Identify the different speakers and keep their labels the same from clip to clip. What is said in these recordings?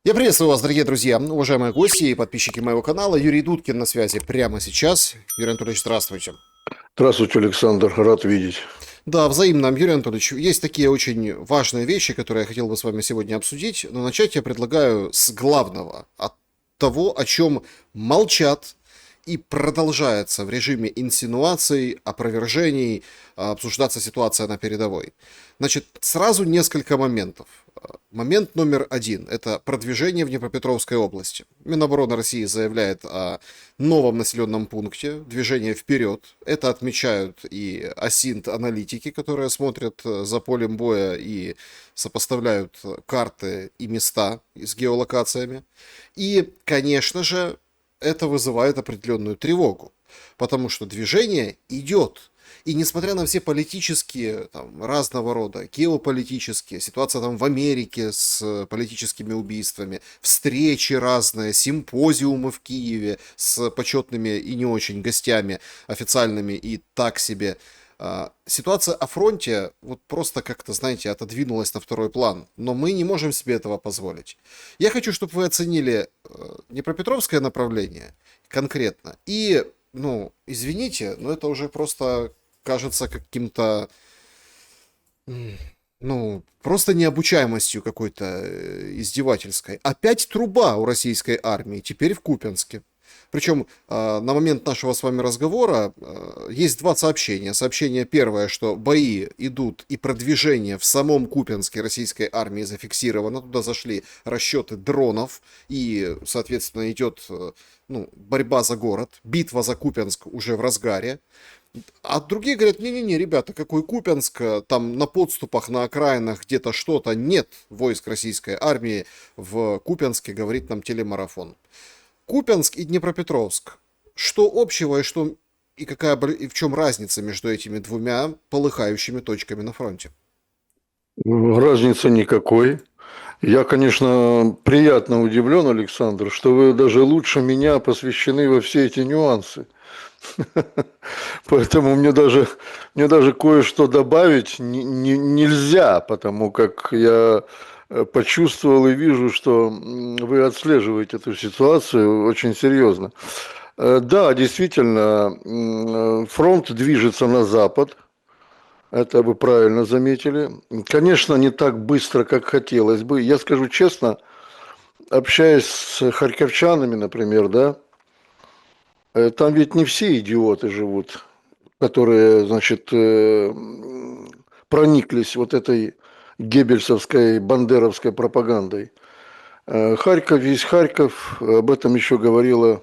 Speaker 1: Я приветствую вас, дорогие друзья, уважаемые гости и подписчики моего канала. Юрий Дудкин на связи прямо сейчас. Юрий Анатольевич, здравствуйте.
Speaker 2: Здравствуйте, Александр, рад видеть.
Speaker 1: Да, взаимно, Юрий Анатольевич. Есть такие очень важные вещи, которые я хотел бы с вами сегодня обсудить, но начать я предлагаю с главного, от того, о чем молчат и продолжается в режиме инсинуаций, опровержений, обсуждаться ситуация на передовой. Значит, сразу несколько моментов. Момент номер один – это продвижение в Днепропетровской области. Минобороны России заявляет о новом населенном пункте, движение вперед. Это отмечают и АСИНТ-аналитики, которые смотрят за полем боя и сопоставляют карты и места с геолокациями. И, конечно же, это вызывает определенную тревогу, потому что движение идет. И несмотря на все политические, там, разного рода, геополитические, ситуация там в Америке с политическими убийствами, встречи разные, симпозиумы в Киеве с почетными и не очень гостями, официальными и так себе, ситуация о фронте вот просто как-то, знаете, отодвинулась на второй план. Но мы не можем себе этого позволить. Я хочу, чтобы вы оценили Днепропетровское направление конкретно. И, ну, извините, но это уже просто кажется каким-то, ну, просто необучаемостью какой-то издевательской. Опять труба у российской армии, теперь в Купянске. Причем на момент нашего с вами разговора есть два сообщения. Сообщение первое, что бои идут и продвижение в самом Купянске российской армии зафиксировано. Туда зашли расчеты дронов и, соответственно, идет ну, борьба за город. Битва за Купянск уже в разгаре. А другие говорят, не-не-не, ребята, какой Купянск, там на подступах, на окраинах где-то что-то, нет войск российской армии в Купянске, говорит нам телемарафон. Купянск и Днепропетровск. Что общего и какая и в чем разница между этими двумя полыхающими точками на фронте?
Speaker 2: Разницы никакой. Я, конечно, приятно удивлен, Александр, что вы даже лучше меня посвящены во все эти нюансы. Поэтому мне даже кое-что добавить нельзя, потому как я почувствовал и вижу, что вы отслеживаете эту ситуацию очень серьезно. Да, действительно, фронт движется на запад. Это вы правильно заметили. Конечно, не так быстро, как хотелось бы. Я скажу честно, общаясь с харьковчанами, например, да, там ведь не все идиоты живут, которые, значит, прониклись вот этой геббельсовской, бандеровской пропагандой. Харьков есть Харьков, об этом еще говорила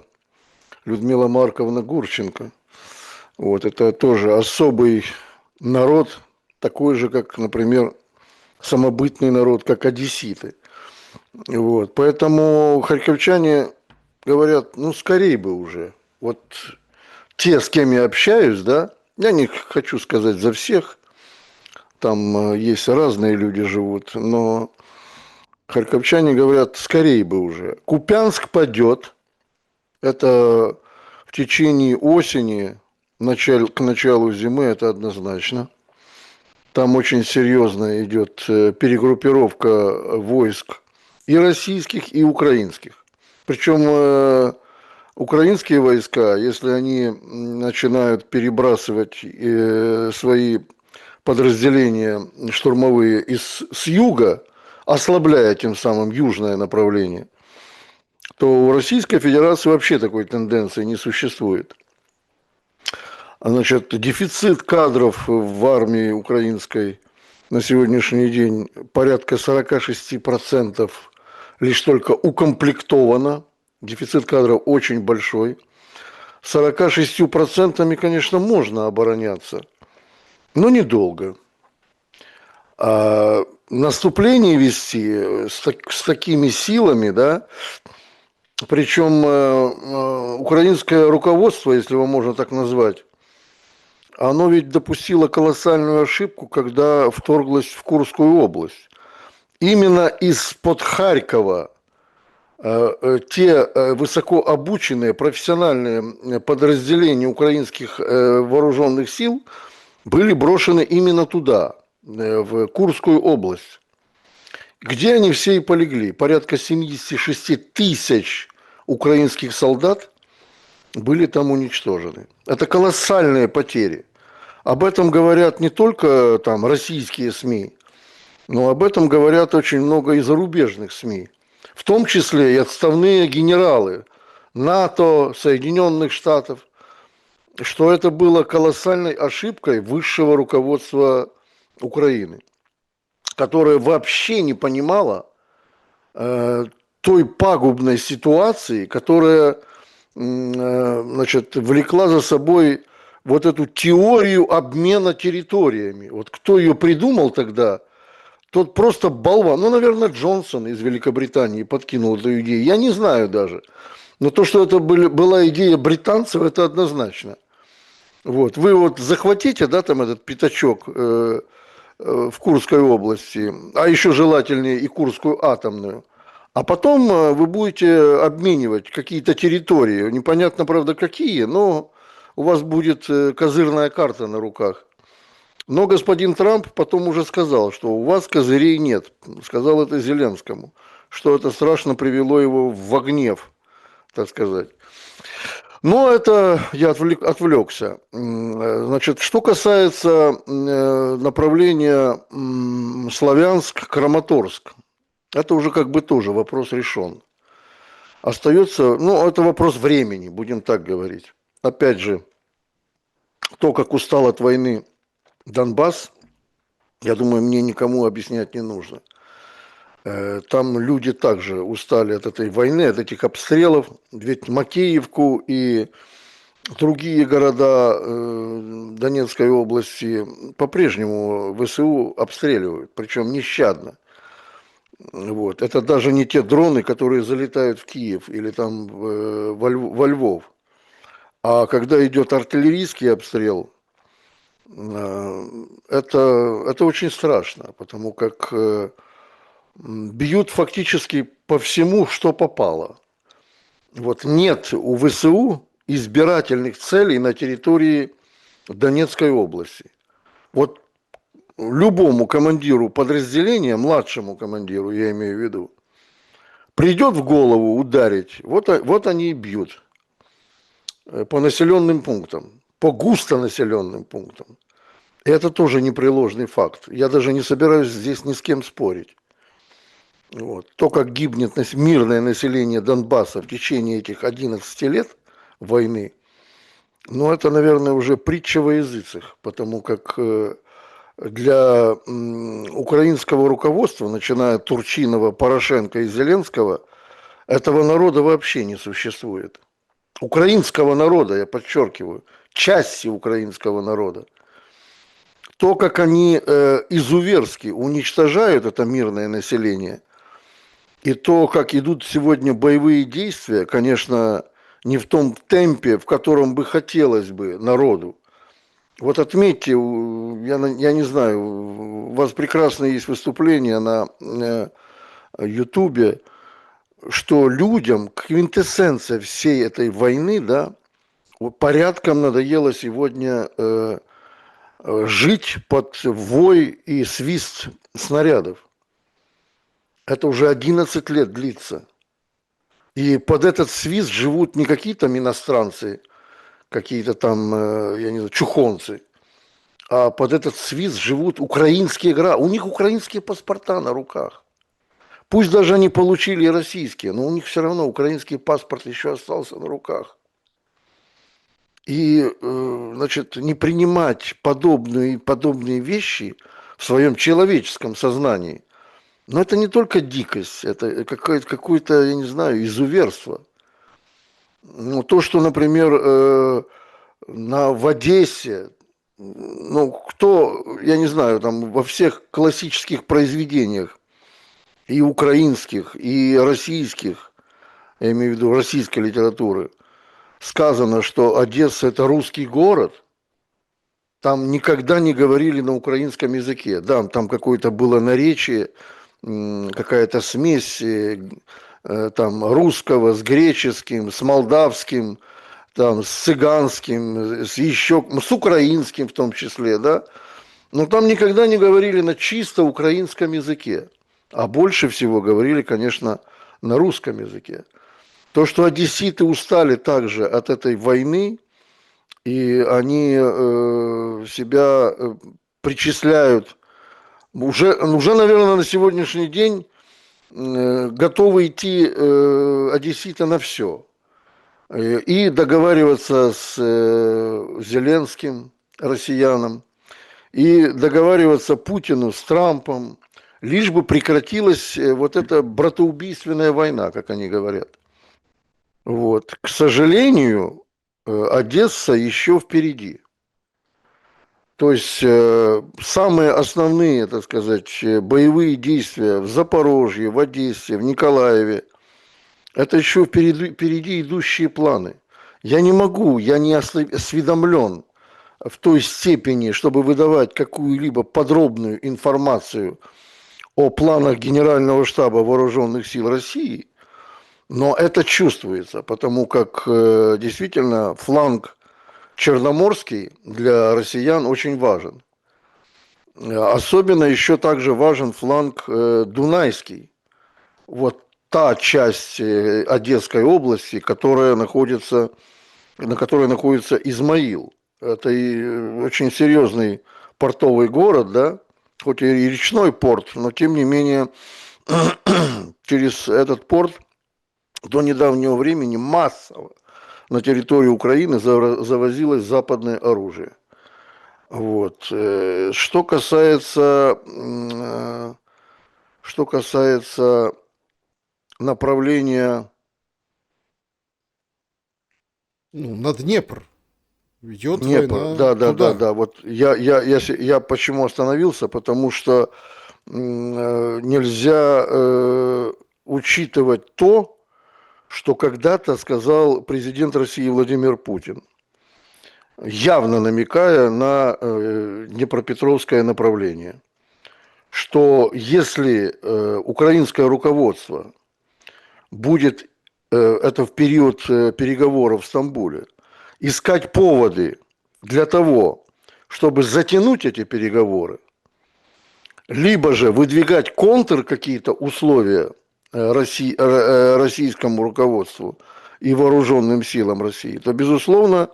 Speaker 2: Людмила Марковна Гурченко. Вот, это тоже особый народ, такой же, как, например, самобытный народ, как одесситы. Вот, поэтому харьковчане говорят, ну, скорее бы уже. Вот те, с кем я общаюсь, да, я не хочу сказать за всех, там есть разные люди живут, но харьковчане говорят, скорее бы уже. Купянск падет, это в течение осени, к началу зимы, это однозначно. Там очень серьезно идет перегруппировка войск и российских, и украинских. Причем украинские войска, если они начинают перебрасывать свои подразделения штурмовые с юга, ослабляя тем самым южное направление, то у Российской Федерации вообще такой тенденции не существует. Значит, дефицит кадров в армии украинской на сегодняшний день порядка 46% лишь только укомплектовано. Дефицит кадров очень большой. 46%, конечно, можно обороняться, но недолго. А наступление вести с такими силами, да, причем украинское руководство, если его можно так назвать, оно ведь допустило колоссальную ошибку, когда вторглось в Курскую область. Именно из-под Харькова те высокообученные профессиональные подразделения украинских вооруженных сил были брошены именно туда, в Курскую область. где они все и полегли. Порядка 76 тысяч украинских солдат были там уничтожены. Это колоссальные потери. Об этом говорят не только там российские СМИ, но об этом говорят очень много и зарубежных СМИ. В том числе и отставные генералы НАТО, Соединенных Штатов, что это было колоссальной ошибкой высшего руководства Украины, которое вообще не понимало той пагубной ситуации, которая значит, влекла за собой вот эту теорию обмена территориями. Вот кто ее придумал тогда, тот просто болван. Ну, наверное, Джонсон из Великобритании подкинул эту идею. Я не знаю даже. Но то, что это была идея британцев, это однозначно. Вот. Вы вот захватите, да, там этот пятачок в Курской области, а еще желательнее и Курскую атомную. А потом вы будете обменивать какие-то территории, непонятно, правда, какие, но у вас будет козырная карта на руках. Но господин Трамп потом уже сказал, что у вас козырей нет. Сказал это Зеленскому, что это страшно привело его в гнев, так сказать. Но это я отвлекся. Значит, что касается направления Славянск-Краматорск, это уже как бы тоже вопрос решен. Остается, ну, это вопрос времени, будем так говорить. Опять же, то, как устал от войны Донбасс, я думаю, мне никому объяснять не нужно. Там люди также устали от этой войны, от этих обстрелов. Ведь Макеевку и другие города Донецкой области по-прежнему ВСУ обстреливают, причем нещадно. Вот. Это даже не те дроны, которые залетают в Киев или там во Львов. А когда идет артиллерийский обстрел, это очень страшно, потому как бьют фактически по всему, что попало. Вот нет у ВСУ избирательных целей на территории Донецкой области. Вот любому командиру подразделения, младшему командиру, я имею в виду, придет в голову ударить, вот они и бьют по населенным пунктам, по густонаселенным пунктам. И это тоже непреложный факт. Я даже не собираюсь здесь ни с кем спорить. Вот. То, как гибнет мирное население Донбасса в течение этих 11 лет войны, ну, это, наверное, уже притча во языцах, потому как для украинского руководства, начиная от Турчинова, Порошенко и Зеленского, этого народа вообще не существует. Украинского народа, я подчеркиваю, части украинского народа. То, как они изуверски уничтожают это мирное население, и то, как идут сегодня боевые действия, конечно, не в том темпе, в котором бы хотелось бы народу. Вот отметьте, я не знаю, у вас прекрасно есть выступление на Ютубе, что людям квинтэссенция всей этой войны, да, порядком надоело сегодня жить под вой и свист снарядов. Это уже 11 лет длится. И под этот свист живут не какие-то иностранцы, какие-то там, я не знаю, чухонцы, а под этот свист живут украинские граждане. У них украинские паспорта на руках. Пусть даже они получили и российские, но у них все равно украинский паспорт еще остался на руках. И, значит, не принимать подобные вещи в своем человеческом сознании, но это не только дикость, это какое-то, я не знаю, изуверство. Ну, то, что, например, в Одессе, ну, кто, я не знаю, там во всех классических произведениях, и украинских, и российских, я имею в виду российской литературы, сказано, что Одесса – это русский город, там никогда не говорили на украинском языке. Да, там какое-то было наречие, какая-то смесь там, русского с греческим, с молдавским, там, с цыганским, с украинским в том числе, да. Но там никогда не говорили на чисто украинском языке. А больше всего говорили, конечно, на русском языке. То, что одесситы устали также от этой войны, и они себя причисляют, уже, наверное, на сегодняшний день готовы идти одесситы на все. И договариваться с Зеленским, россиянам, и договариваться Путину с Трампом, лишь бы прекратилась вот эта братоубийственная война, как они говорят. Вот. К сожалению, Одесса еще впереди. То есть самые основные, так сказать, боевые действия в Запорожье, в Одессе, в Николаеве, это еще впереди идущие планы. Я не осведомлен в той степени, чтобы выдавать какую-либо подробную информацию о планах Генерального штаба Вооруженных сил России, но это чувствуется, потому как действительно фланг Черноморский для россиян очень важен. Особенно еще также важен фланг Дунайский. Вот та часть Одесской области, на которой находится Измаил. Это и очень серьезный портовый город, да, хоть и речной порт, но тем не менее через этот порт до недавнего времени массово на территорию Украины завозилось западное оружие. Вот. Что касается направления
Speaker 1: Ну, на Днепр идет
Speaker 2: Днепр,
Speaker 1: война
Speaker 2: да, да, да,
Speaker 1: туда.
Speaker 2: да. Вот я почему остановился, потому что нельзя учитывать то, что когда-то сказал президент России Владимир Путин, явно намекая на Днепропетровское направление, что если украинское руководство будет, это в период переговоров в Стамбуле, искать поводы для того, чтобы затянуть эти переговоры, либо же выдвигать контр какие-то условия российскому руководству и вооруженным силам России, то, безусловно,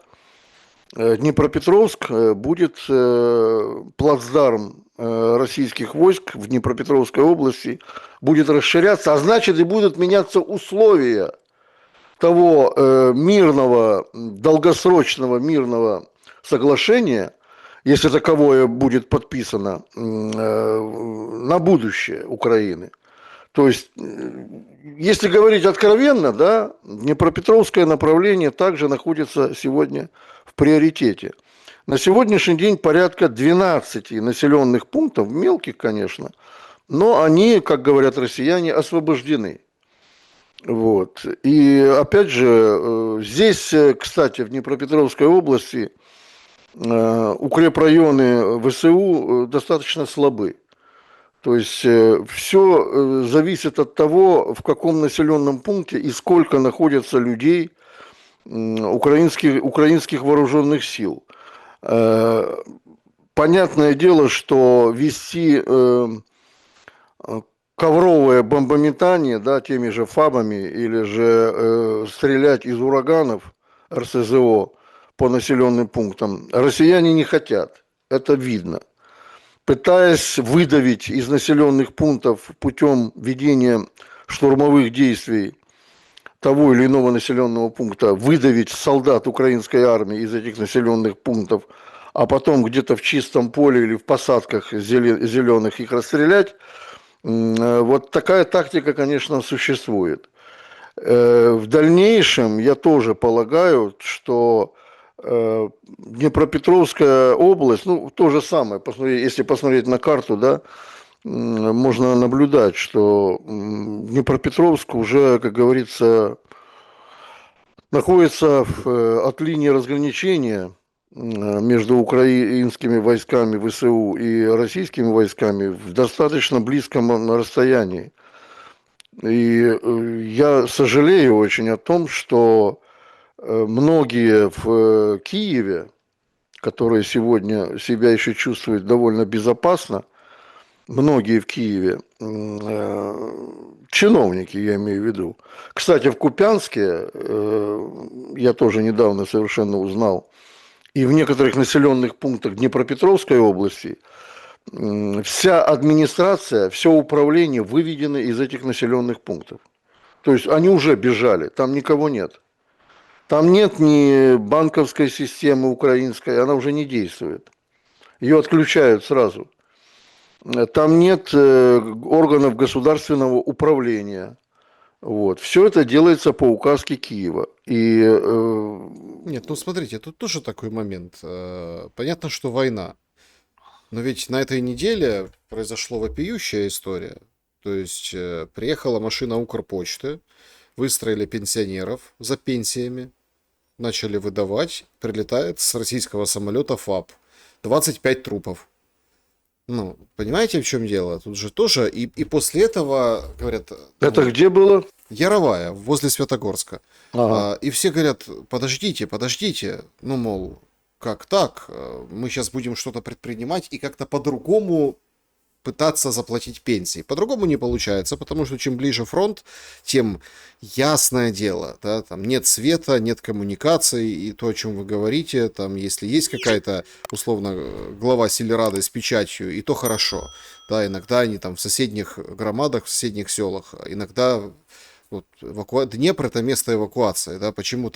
Speaker 2: Днепропетровск будет плацдарм российских войск в Днепропетровской области, будет расширяться, а значит и будут меняться условия того мирного, долгосрочного мирного соглашения, если таковое будет подписано на будущее Украины. То есть, если говорить откровенно, да, Днепропетровское направление также находится сегодня в приоритете. На сегодняшний день порядка 12 населенных пунктов, мелких, конечно, но они, как говорят россияне, освобождены. Вот. И опять же, здесь, кстати, в Днепропетровской области укрепрайоны ВСУ достаточно слабы. То есть все зависит от того, в каком населенном пункте и сколько находится людей украинских вооруженных сил. Понятное дело, что вести ковровое бомбометание, да, теми же ФАБами или же стрелять из ураганов РСЗО по населенным пунктам россияне не хотят. Это видно. Пытаясь выдавить из населенных пунктов путем ведения штурмовых действий того или иного населенного пункта, выдавить солдат украинской армии из этих населенных пунктов, а потом где-то в чистом поле или в посадках зеленых их расстрелять, вот такая тактика, конечно, существует. В дальнейшем я тоже полагаю, что Днепропетровская область, ну, то же самое, если посмотреть на карту, да, можно наблюдать, что Днепропетровск уже, как говорится, находится от линии разграничения между украинскими войсками ВСУ и российскими войсками в достаточно близком расстоянии. И я сожалею очень о том, что многие в Киеве, которые сегодня себя еще чувствуют довольно безопасно, многие в Киеве, чиновники, я имею в виду. Кстати, в Купянске, я тоже недавно совершенно узнал, и в некоторых населенных пунктах Днепропетровской области вся администрация, все управление выведено из этих населенных пунктов. То есть они уже бежали, там никого нет. Там нет ни банковской системы украинской, она уже не действует. Ее отключают сразу. Там нет органов государственного управления. Вот. Все это делается по указке Киева. И
Speaker 1: Нет, ну смотрите, тут тоже такой момент. Понятно, что война. Но ведь на этой неделе произошла вопиющая история. То есть приехала машина Укрпочты, выстроили пенсионеров за пенсиями, начали выдавать, прилетает с российского самолета ФАП. 25 трупов. Ну, понимаете, в чем дело? Тут же тоже, и после этого, говорят,
Speaker 2: это
Speaker 1: ну,
Speaker 2: где было?
Speaker 1: Яровая, возле Святогорска.
Speaker 2: Ага.
Speaker 1: И все говорят, подождите, подождите, ну, мол, как так? Мы сейчас будем что-то предпринимать и как-то по-другому пытаться заплатить пенсии. По-другому не получается, потому что чем ближе фронт, тем ясное дело, да, там нет света, нет коммуникаций, и то, о чем вы говорите, там, если есть какая-то, условно, глава Сельрады с печатью, и то хорошо, да, иногда они там в соседних громадах, в соседних селах, иногда вот, Днепр это место эвакуации, да, почему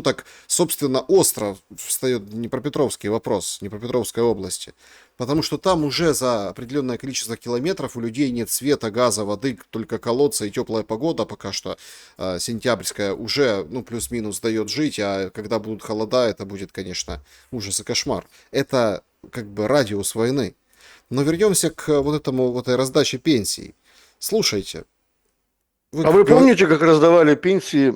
Speaker 1: так, собственно, остро встает Днепропетровский вопрос, Днепропетровской области, потому что там уже за определенное количество километров у людей нет света, газа, воды, только колодцы и теплая погода пока что, сентябрьская, уже, ну, плюс-минус дает жить, а когда будут холода, это будет, конечно, ужас и кошмар. Это как бы радиус войны. Но вернемся к вот этой раздаче пенсий. Слушайте,
Speaker 2: А вы помните, как раздавали пенсии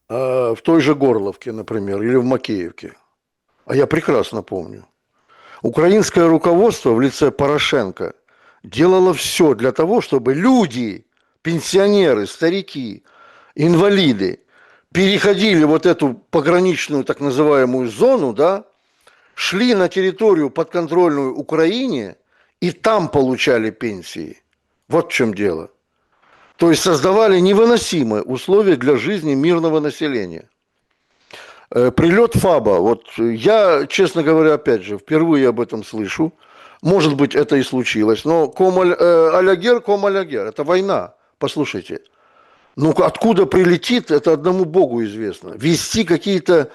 Speaker 2: в той же Горловке, например, или в Макеевке? А я прекрасно помню. Украинское руководство в лице Порошенко делало все для того, чтобы люди, пенсионеры, старики, инвалиды переходили вот эту пограничную так называемую зону, да, шли на территорию подконтрольную Украине и там получали пенсии. Вот в чем дело. То есть создавали невыносимые условия для жизни мирного населения. Прилет ФАБа, вот я, честно говоря, опять же, впервые об этом слышу. Может быть, это и случилось, но алягер, это война, послушайте. Ну, откуда прилетит, это одному Богу известно. Вести какие-то,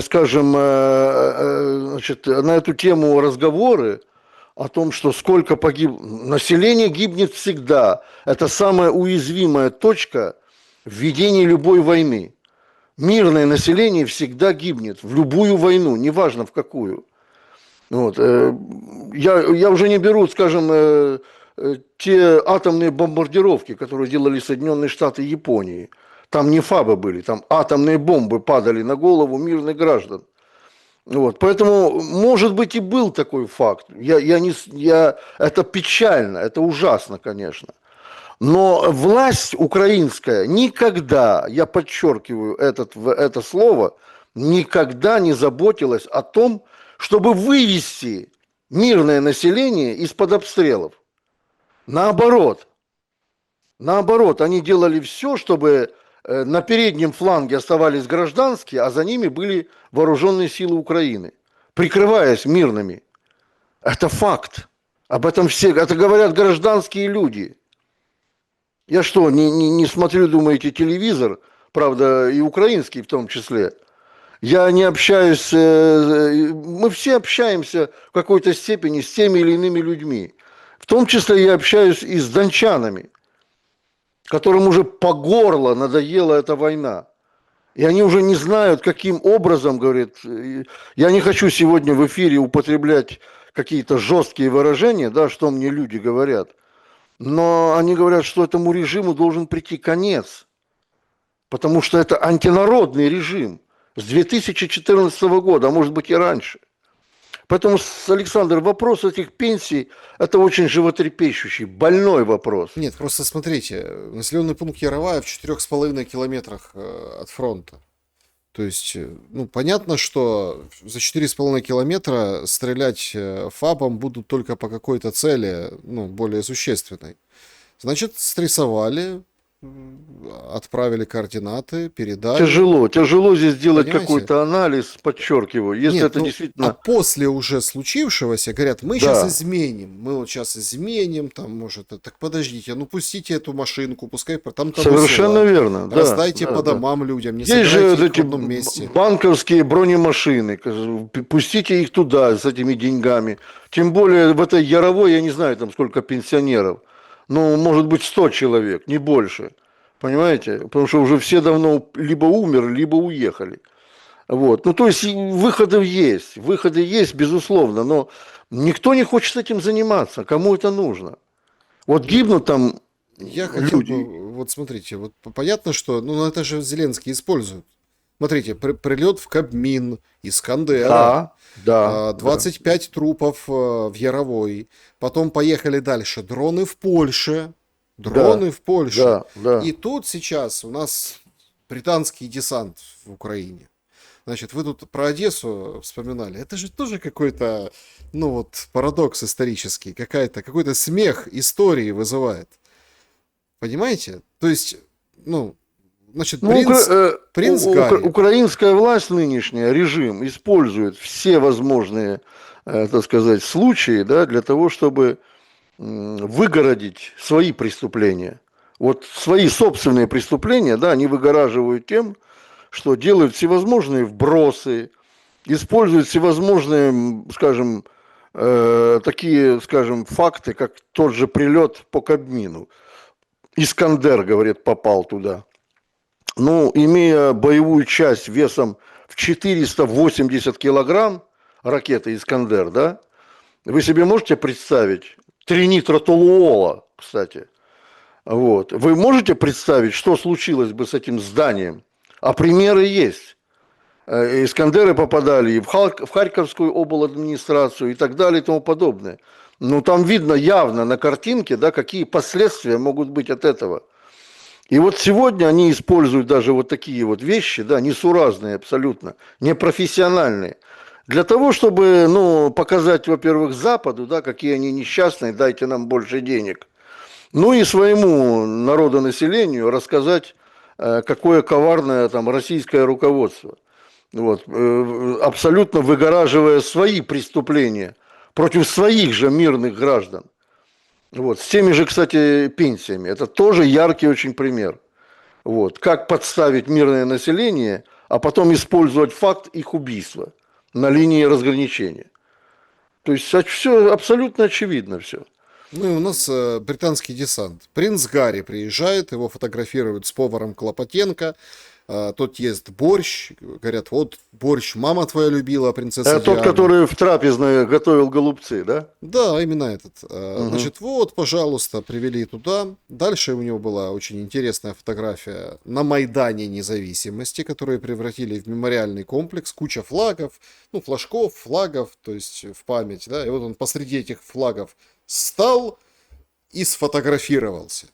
Speaker 2: скажем, значит, на эту тему разговоры, о том, что сколько погибло. Население гибнет всегда. Это самая уязвимая точка в ведении любой войны. Мирное население всегда гибнет в любую войну, неважно в какую. Вот. Я уже не беру, скажем, те атомные бомбардировки, которые делали Соединенные Штаты и Японии. Там не ФАБы были, там атомные бомбы падали на голову мирных граждан. Вот, поэтому, может быть, и был такой факт. Это печально, это ужасно, конечно. Но власть украинская никогда, я подчеркиваю это слово, никогда не заботилась о том, чтобы вывести мирное население из-под обстрелов. Наоборот, они делали все, чтобы на переднем фланге оставались гражданские, а за ними были вооруженные силы Украины, прикрываясь мирными. Это факт. Об этом это говорят гражданские люди. Я что, не смотрю, думаете, телевизор, правда, и украинский в том числе. Я не общаюсь, мы все общаемся в какой-то степени с теми или иными людьми. В том числе я общаюсь и с дончанами, которым уже по горло надоела эта война. И они уже не знают, каким образом, говорит, я не хочу сегодня в эфире употреблять какие-то жесткие выражения, да, что мне люди говорят, но они говорят, что этому режиму должен прийти конец, потому что это антинародный режим с 2014 года, а может быть и раньше. Поэтому, Александр, вопрос этих пенсий – это очень животрепещущий, больной вопрос.
Speaker 1: Нет, просто смотрите, населенный пункт Яровая в 4,5 километрах от фронта. То есть, ну, понятно, что за 4,5 километра стрелять фабом будут только по какой-то цели, ну, более существенной. Значит, стрессовали, отправили координаты, передали.
Speaker 2: Тяжело здесь делать
Speaker 1: Понимаете?
Speaker 2: какой-то анализ, подчеркиваю, если
Speaker 1: Нет,
Speaker 2: это
Speaker 1: ну, а
Speaker 2: действительно...
Speaker 1: после уже случившегося говорят, мы сейчас
Speaker 2: Да,
Speaker 1: изменим, мы вот сейчас изменим, там, может, так подождите, ну, пустите эту машинку, пускай там того
Speaker 2: совершенно
Speaker 1: села,
Speaker 2: верно, да,
Speaker 1: раздайте
Speaker 2: да,
Speaker 1: по
Speaker 2: да.
Speaker 1: домам людям, не
Speaker 2: Есть же
Speaker 1: собирайте их в
Speaker 2: эти
Speaker 1: одном месте.
Speaker 2: банковские бронемашины, пустите их туда с этими деньгами. Тем более в этой Яровой, я не знаю там сколько пенсионеров, ну, может быть 100 человек, не больше. Понимаете? Потому что уже все давно либо умерли, либо уехали. Вот. Ну, то есть выходы есть, безусловно, но никто не хочет этим заниматься. Кому это нужно? Вот
Speaker 1: Ну,
Speaker 2: гибнут там
Speaker 1: я хотел
Speaker 2: люди.
Speaker 1: бы, вот смотрите, вот понятно, что, ну, это же Зеленский использует. Смотрите, прилет в Кабмин, Искандера,
Speaker 2: Да, да, да,
Speaker 1: 25 трупов в Яровой. Потом поехали дальше. Дроны в Польше.
Speaker 2: да,
Speaker 1: Дроны в Польше.
Speaker 2: да, да.
Speaker 1: И тут сейчас у нас британский десант в Украине. Значит, вы тут про Одессу вспоминали. Это же тоже какой-то, ну вот, парадокс исторический. Какой-то смех истории вызывает. Понимаете? То есть, ну, значит,
Speaker 2: Ну,
Speaker 1: принц Гарри.
Speaker 2: украинская власть нынешняя, режим, использует все возможные, так сказать, случаи, да, для того, чтобы выгородить свои преступления. Вот свои собственные преступления, да, они выгораживают тем, что делают всевозможные вбросы, используют всевозможные, скажем, такие, скажем, факты, как тот же прилет по Кабмину. Искандер, говорит, попал туда. Ну, имея боевую часть весом в 480 килограмм, ракеты «Искандер», да, вы себе можете представить, тринитротолуола, кстати, вот, вы можете представить, что случилось бы с этим зданием? А примеры есть. Искандеры попадали и в Харьковскую обладминистрацию и так далее и тому подобное. Но там видно явно на картинке, да, какие последствия могут быть от этого. И вот сегодня они используют даже вот такие вот вещи, да, несуразные абсолютно, непрофессиональные, для того, чтобы, ну, показать, во-первых, Западу, да, какие они несчастные, дайте нам больше денег. Ну и своему народонаселению рассказать, какое коварное там российское руководство. Вот, абсолютно выгораживая свои преступления против своих же мирных граждан. Вот, с теми же, кстати, пенсиями. Это тоже яркий очень пример. Вот, как подставить мирное население, а потом использовать факт их убийства на линии разграничения. То есть все абсолютно очевидно все.
Speaker 1: Ну и у нас британский десант. Принц Гарри приезжает, его фотографируют с поваром Клопотенко. Тот ест борщ. Говорят, вот борщ мама твоя любила, принцесса
Speaker 2: Это тот,
Speaker 1: Диана.
Speaker 2: который в трапезной готовил голубцы, да?
Speaker 1: Да, именно этот.
Speaker 2: Угу.
Speaker 1: Значит, вот, пожалуйста, привели туда. Дальше у него была очень интересная фотография на Майдане Независимости, которые превратили в мемориальный комплекс. Куча флагов, ну, флажков, флагов, то есть в память, да. И вот он посреди этих флагов стал и сфотографировался.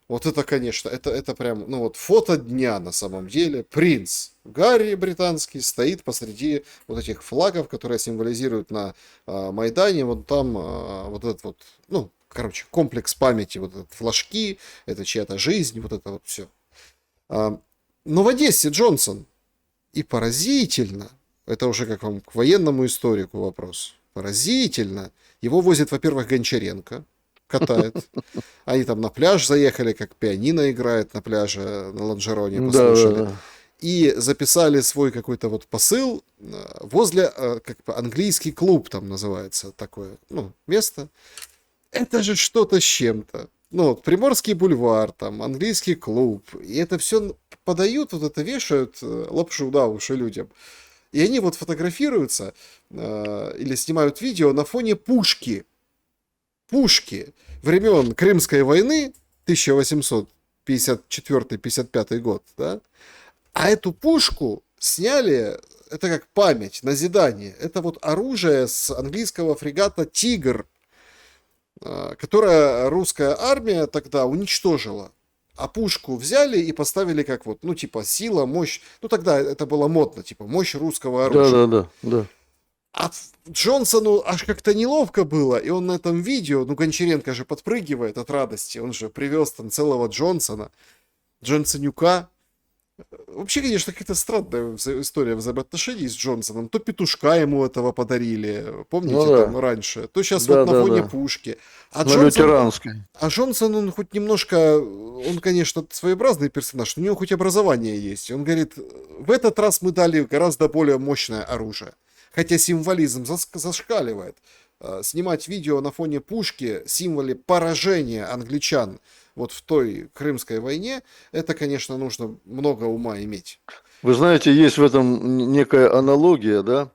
Speaker 1: Вот это, конечно, это прям, ну вот фото дня на самом деле. Принц Гарри британский стоит посреди вот этих флагов, которые символизируют на Майдане. Вот там вот этот вот, ну, короче, комплекс памяти, вот этот флажки, это чья-то жизнь, вот это вот все. Но в Одессе Джонсон. И поразительно, это уже как вам к военному историку вопрос. Поразительно. Его возит, во-первых, Гончаренко, катает. Они там на пляж заехали, как пианино играет на пляже, на лонжероне,
Speaker 2: Да, да,
Speaker 1: послушали.
Speaker 2: да.
Speaker 1: И записали свой какой-то вот посыл возле, как бы, английский клуб там называется, такое, ну, место. Это же что-то с чем-то. Ну, вот, Приморский бульвар, там, английский клуб. И это все подают, вот это вешают лапшу на уши людям. И они вот фотографируются или снимают видео на фоне пушки времен Крымской войны 1854-55 год, да? А эту пушку сняли, это как память, назидание. Это вот оружие с английского фрегата «Тигр», которое русская армия тогда уничтожила. А пушку взяли и поставили как вот, ну, типа, сила, мощь. Ну, тогда это было модно, типа, мощь русского
Speaker 2: Да,
Speaker 1: оружия.
Speaker 2: да, да, да.
Speaker 1: А Джонсону аж как-то неловко было, и он на этом видео, ну, Гончаренко же подпрыгивает от радости, он же привез там целого Джонсона, Джонсонюка. Вообще, конечно, какая-то странная история взаимоотношений с Джонсоном. То петушка ему этого подарили,
Speaker 2: Ну
Speaker 1: помните, там
Speaker 2: да,
Speaker 1: раньше, то сейчас вот
Speaker 2: да,
Speaker 1: на
Speaker 2: да,
Speaker 1: фоне
Speaker 2: да.
Speaker 1: пушки. А
Speaker 2: На
Speaker 1: Джонсон,
Speaker 2: лютеранской.
Speaker 1: а Джонсон, он хоть немножко, он, конечно, своеобразный персонаж, но у него хоть образование есть. Он говорит, в этот раз мы дали гораздо более мощное оружие. Хотя символизм зашкаливает. Снимать видео на фоне пушки, символе поражения англичан вот в той Крымской войне, это, конечно, нужно много ума иметь.
Speaker 2: Вы знаете, есть в этом некая аналогия, да,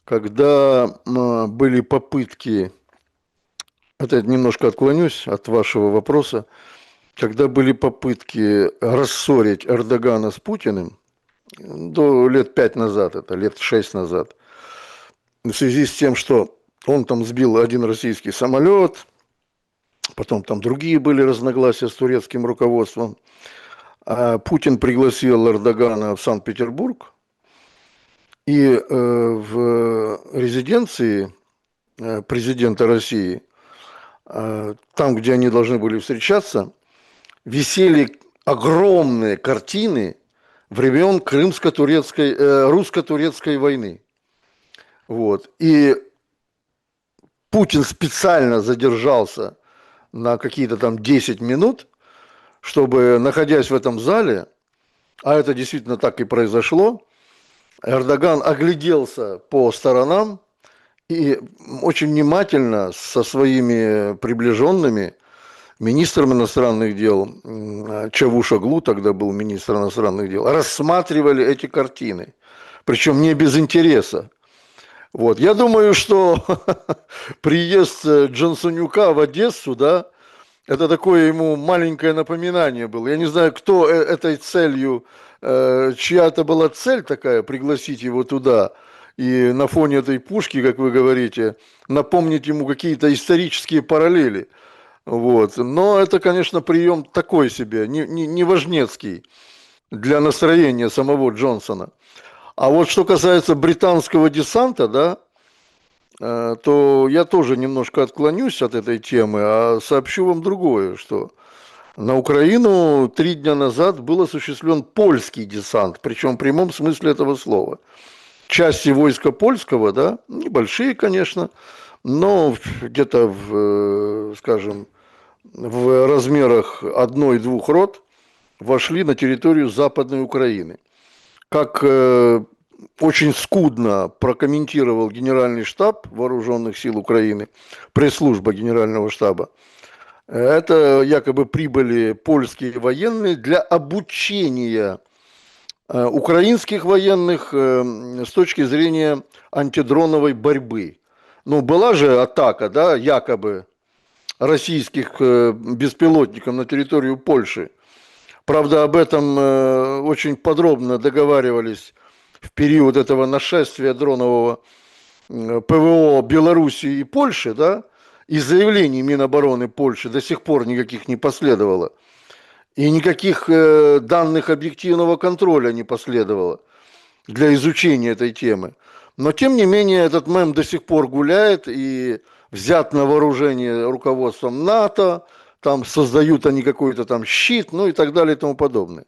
Speaker 2: когда были попытки, это я немножко отклонюсь от вашего вопроса, когда были попытки рассорить Эрдогана с Путиным, до лет 5 назад, это лет 6 назад, в связи с тем, что он там сбил один российский самолет, потом там другие были разногласия с турецким руководством, а Путин пригласил Эрдогана в Санкт-Петербург, и в резиденции президента России, там, где они должны были встречаться, висели огромные картины времен крымско-турецкой, русско-турецкой войны. Вот. И Путин специально задержался на какие-то там 10 минут, чтобы, находясь в этом зале, а это действительно так и произошло, Эрдоган огляделся по сторонам и очень внимательно со своими приближенными, министром иностранных дел, Чавушоглу тогда был министр иностранных дел, рассматривали эти картины. Причем не без интереса. Вот. Я думаю, что приезд Джонсонюка в Одессу, да, это такое ему маленькое напоминание было. Я не знаю, кто этой целью, чья это была цель такая, пригласить его туда. И на фоне этой пушки, как вы говорите, напомнить ему какие-то исторические параллели. Вот. Но это, конечно, прием такой себе, не важнецкий для настроения самого Джонсона. А вот что касается британского десанта, да, то я тоже немножко отклонюсь от этой темы, а сообщу вам другое, что на Украину 3 дня назад был осуществлен польский десант, причем в прямом смысле этого слова. Части войска польского, да, небольшие, конечно, но где-то скажем, в размерах 1-2 рот вошли на территорию Западной Украины. Как очень скудно прокомментировал Генеральный штаб Вооруженных сил Украины, пресс-служба Генерального штаба, это якобы прибыли польские военные для обучения украинских военных с точки зрения антидроновой борьбы. Ну, была же атака, да, якобы российских беспилотников на территорию Польши. Правда, об этом очень подробно договаривались в период этого нашествия дронового ПВО Белоруссии и Польши, да, и заявлений Минобороны Польши до сих пор никаких не последовало. И никаких данных объективного контроля не последовало для изучения этой темы. Но, тем не менее, этот мем до сих пор гуляет и взят на вооружение руководством НАТО, там создают они какой-то там щит, ну и так далее и тому подобное.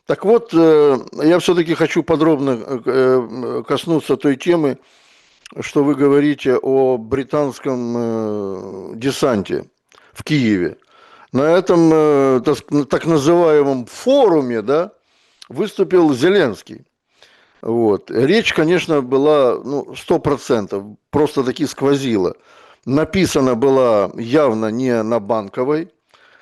Speaker 2: Так вот, я все-таки хочу подробно коснуться той темы, что вы говорите о британском десанте в Киеве. На этом так называемом форуме, да, выступил Зеленский. Вот. Речь, конечно, была 100%, просто таки сквозила. Написана была явно не на Банковой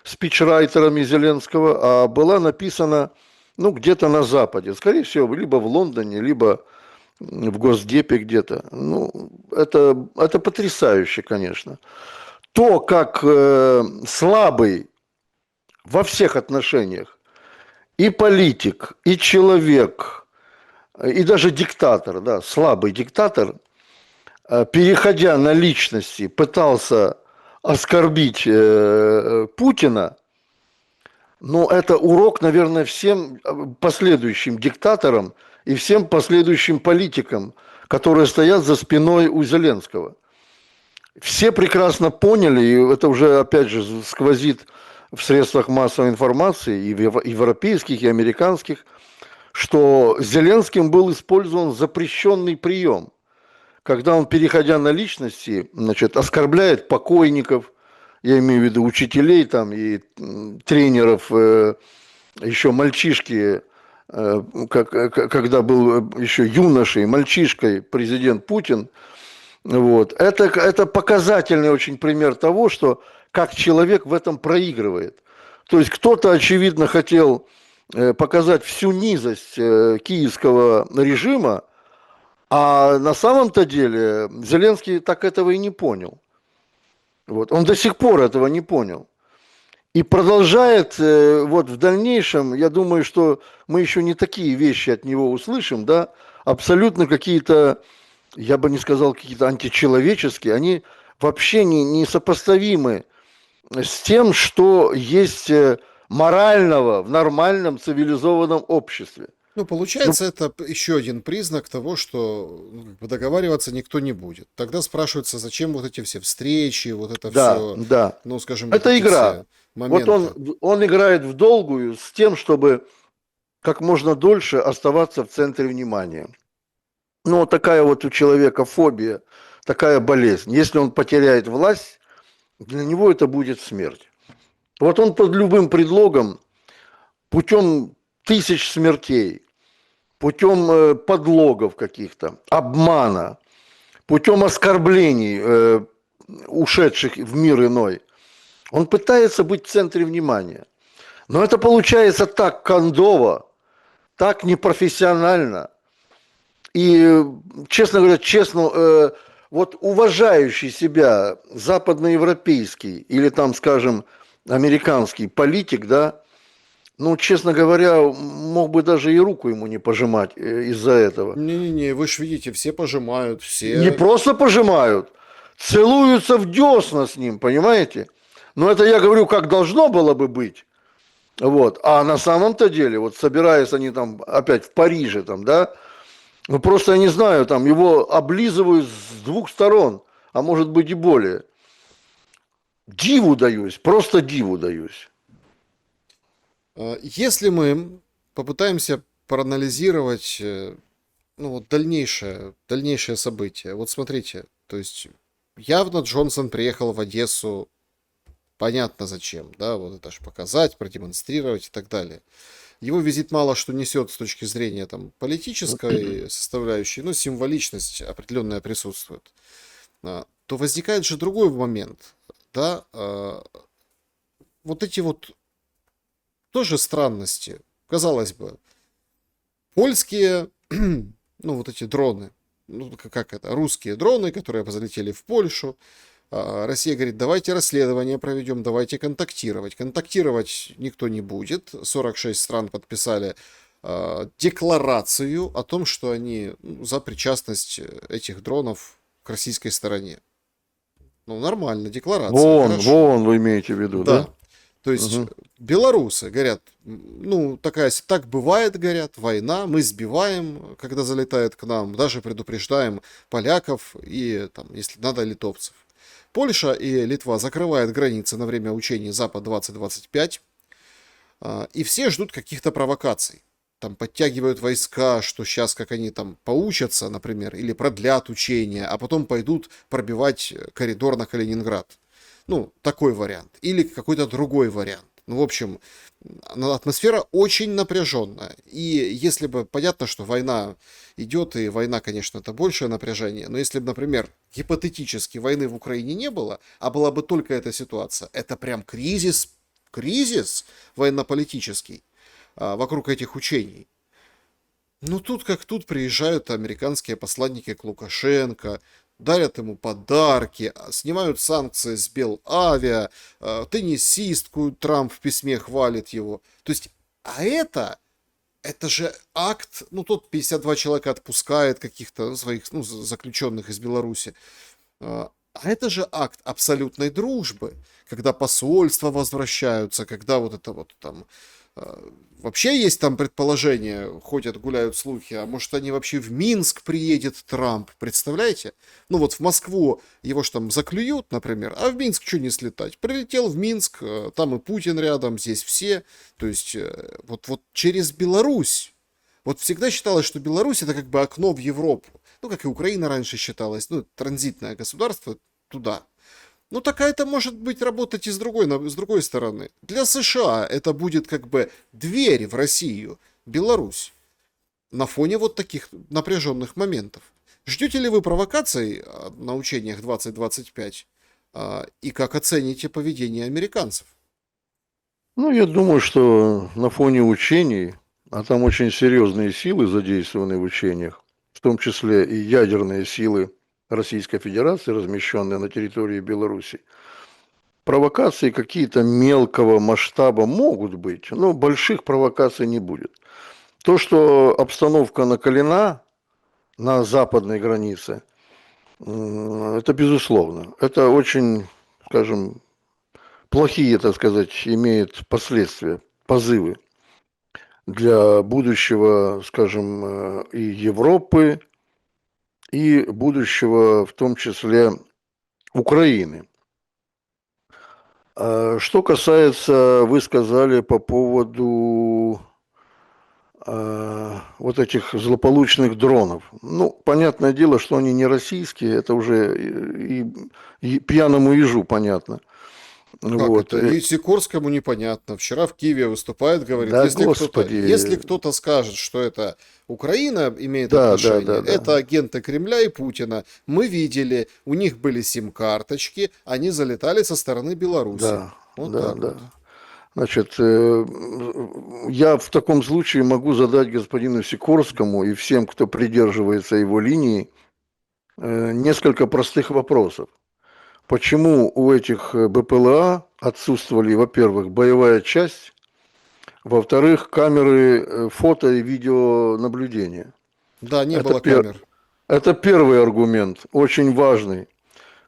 Speaker 2: спичрайтерами Зеленского, а была написана где-то на Западе. Скорее всего, либо в Лондоне, либо в Госдепе где-то. Это потрясающе, конечно. То, как слабый во всех отношениях и политик, и человек, и даже диктатор, да, слабый диктатор, переходя на личности, пытался оскорбить Путина, Но это урок, наверное, всем последующим диктаторам и всем последующим политикам, которые стоят за спиной у Зеленского. Все прекрасно поняли, и это уже, опять же, сквозит в средствах массовой информации, и в европейских, и американских, что Зеленским был использован запрещенный прием, когда он, переходя на личности, значит, оскорбляет покойников, я имею в виду учителей там и тренеров, еще мальчишки, когда был еще юношей, мальчишкой президент Путин. Вот. Это показательный очень пример того, что как человек в этом проигрывает. То есть кто-то, очевидно, хотел показать всю низость киевского режима, а на самом-то деле Зеленский так этого и не понял. Вот. Он до сих пор этого не понял. И продолжает вот в дальнейшем, я думаю, что мы еще не такие вещи от него услышим, да, абсолютно какие-то, я бы не сказал, какие-то античеловеческие, они вообще не сопоставимы с тем, что есть морального в нормальном цивилизованном обществе.
Speaker 1: Ну,
Speaker 2: Ну,
Speaker 1: получается, это еще один признак того, что ну, как бы договариваться никто не будет. Тогда спрашивается, зачем вот эти все встречи, вот это
Speaker 2: да,
Speaker 1: все,
Speaker 2: да.
Speaker 1: ну, скажем, вот
Speaker 2: Это
Speaker 1: эти
Speaker 2: игра.
Speaker 1: все
Speaker 2: Вот
Speaker 1: моменты.
Speaker 2: он играет в долгую с тем, чтобы как можно дольше оставаться в центре внимания. Ну, вот такая вот у человека фобия, такая болезнь. Если он потеряет власть, для него это будет смерть. Вот он под любым предлогом, путем тысяч смертей, путем подлогов каких-то, обмана, путем оскорблений ушедших в мир иной, он пытается быть в центре внимания. Но это получается так кондово, так непрофессионально. И, честно говоря, вот уважающий себя западноевропейский или там, скажем, американский политик, да, ну, честно говоря, мог бы даже и руку ему не пожимать из-за этого.
Speaker 1: Не-не-не, вы же видите, все пожимают,
Speaker 2: Не
Speaker 1: все...
Speaker 2: просто пожимают, целуются в десна с ним, понимаете? Но это я говорю, как должно было бы быть. Вот. А на самом-то деле, вот собираясь они там опять в Париже, там, да, ну просто я не знаю, там его облизывают с двух сторон, а может быть и более. Диву даюсь, просто диву даюсь.
Speaker 1: Если мы попытаемся проанализировать ну, вот дальнейшее событие, вот смотрите, то есть явно Джонсон приехал в Одессу, понятно зачем, да, вот это же показать, продемонстрировать и так далее. Его визит мало что несет с точки зрения там политической составляющей, но символичность определенная присутствует. То возникает же другой момент, да, вот эти вот тоже странности, казалось бы, польские, ну вот эти дроны, ну как это, русские дроны, которые залетели в Польшу, Россия говорит, давайте расследование проведем, давайте контактировать. Контактировать никто не будет. 46 стран подписали декларацию о том, что они за причастность этих дронов к российской стороне. Ну, нормально, декларация, хорошо.
Speaker 2: Вон вы имеете в виду, да?
Speaker 1: Да. То есть
Speaker 2: Угу.
Speaker 1: белорусы говорят, ну, так бывает, говорят, война, мы сбиваем, когда залетает к нам, даже предупреждаем поляков и, там, если надо, литовцев. Польша и Литва закрывают границы на время учений Запад-2025, и все ждут каких-то провокаций. Там подтягивают войска, что сейчас как они там поучатся, например, или продлят учения, а потом пойдут пробивать коридор на Калининград. Ну, такой вариант. Или какой-то другой вариант. Ну, в общем, атмосфера очень напряженная. И если бы, понятно, что война идет, и война, конечно, это большее напряжение, но если бы, например, гипотетически войны в Украине не было, а была бы только эта ситуация, это прям кризис военно-политический вокруг этих учений. Ну, тут как тут приезжают американские посланники к Лукашенко, дарят ему подарки, снимают санкции с Белавиа, теннисистку Трамп в письме хвалит его. То есть, а это же акт, ну, тот 52 человека отпускает каких-то своих, ну, заключенных из Беларуси. А это же акт абсолютной дружбы, когда посольства возвращаются, когда вот это вот там... Вообще есть там предположение, ходят, гуляют слухи, а может они вообще в Минск приедет Трамп, представляете? Ну вот в Москву его ж там заклюют, например, а в Минск что не слетать? Прилетел в Минск, там и Путин рядом, здесь все, то есть вот через Беларусь. Вот всегда считалось, что Беларусь это как бы окно в Европу. Ну, как и Украина раньше считалась, ну, транзитное государство туда. Ну, такая-то может быть работать и с другой стороны. Для США это будет как бы дверь в Россию, Беларусь, на фоне вот таких напряженных моментов. Ждете ли вы провокаций на учениях 2025? И как оцените поведение американцев?
Speaker 2: Ну, я думаю, что на фоне учений, а там очень серьезные силы задействованы в учениях, в том числе и ядерные силы Российской Федерации, размещенные на территории Беларуси, провокации какие-то мелкого масштаба могут быть, но больших провокаций не будет. То, что обстановка накалена на западной границе, это безусловно. Это очень, скажем, плохие, так сказать, имеет последствия, позывы для будущего, скажем, и Европы, и будущего, в том числе, Украины. Что касается, вы сказали по поводу вот этих злополучных дронов. Ну, понятное дело, что они не российские, это уже и пьяному ежу понятно.
Speaker 1: Как
Speaker 2: Вот.
Speaker 1: это? И Сикорскому непонятно. Вчера в Киеве выступает, говорит,
Speaker 2: Да,
Speaker 1: если
Speaker 2: господи,
Speaker 1: кто-то скажет, что это Украина имеет
Speaker 2: да, да,
Speaker 1: отношение,
Speaker 2: да,
Speaker 1: это
Speaker 2: да,
Speaker 1: агенты Кремля и Путина. Мы видели, у них были сим-карточки, они залетали со стороны Беларуси.
Speaker 2: да,
Speaker 1: Вот
Speaker 2: да,
Speaker 1: так
Speaker 2: да.
Speaker 1: вот.
Speaker 2: Значит, я в таком случае могу задать господину Сикорскому и всем, кто придерживается его линии, несколько простых вопросов. Почему у этих БПЛА отсутствовали, во-первых, боевая часть, во-вторых, камеры фото и видеонаблюдения?
Speaker 1: Да, не
Speaker 2: Это,
Speaker 1: было камер.
Speaker 2: это первый аргумент, очень важный.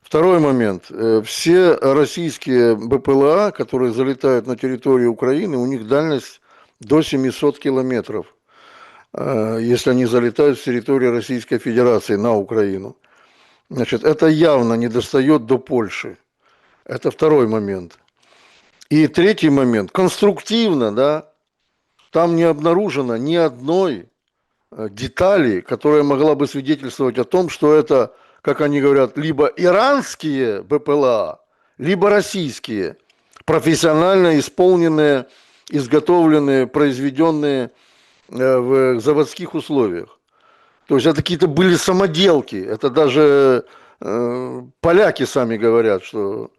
Speaker 2: Второй момент. Все российские БПЛА, которые залетают на территорию Украины, у них дальность до 700 километров, если они залетают с территории Российской Федерации на Украину. Значит, это явно не достает до Польши. Это второй момент. И третий момент. Конструктивно, да, там не обнаружено ни одной детали, которая могла бы свидетельствовать о том, что это, как они говорят, либо иранские БПЛА, либо российские, профессионально исполненные, изготовленные, произведенные в заводских условиях. То есть это какие-то были самоделки. Это даже поляки сами говорят, что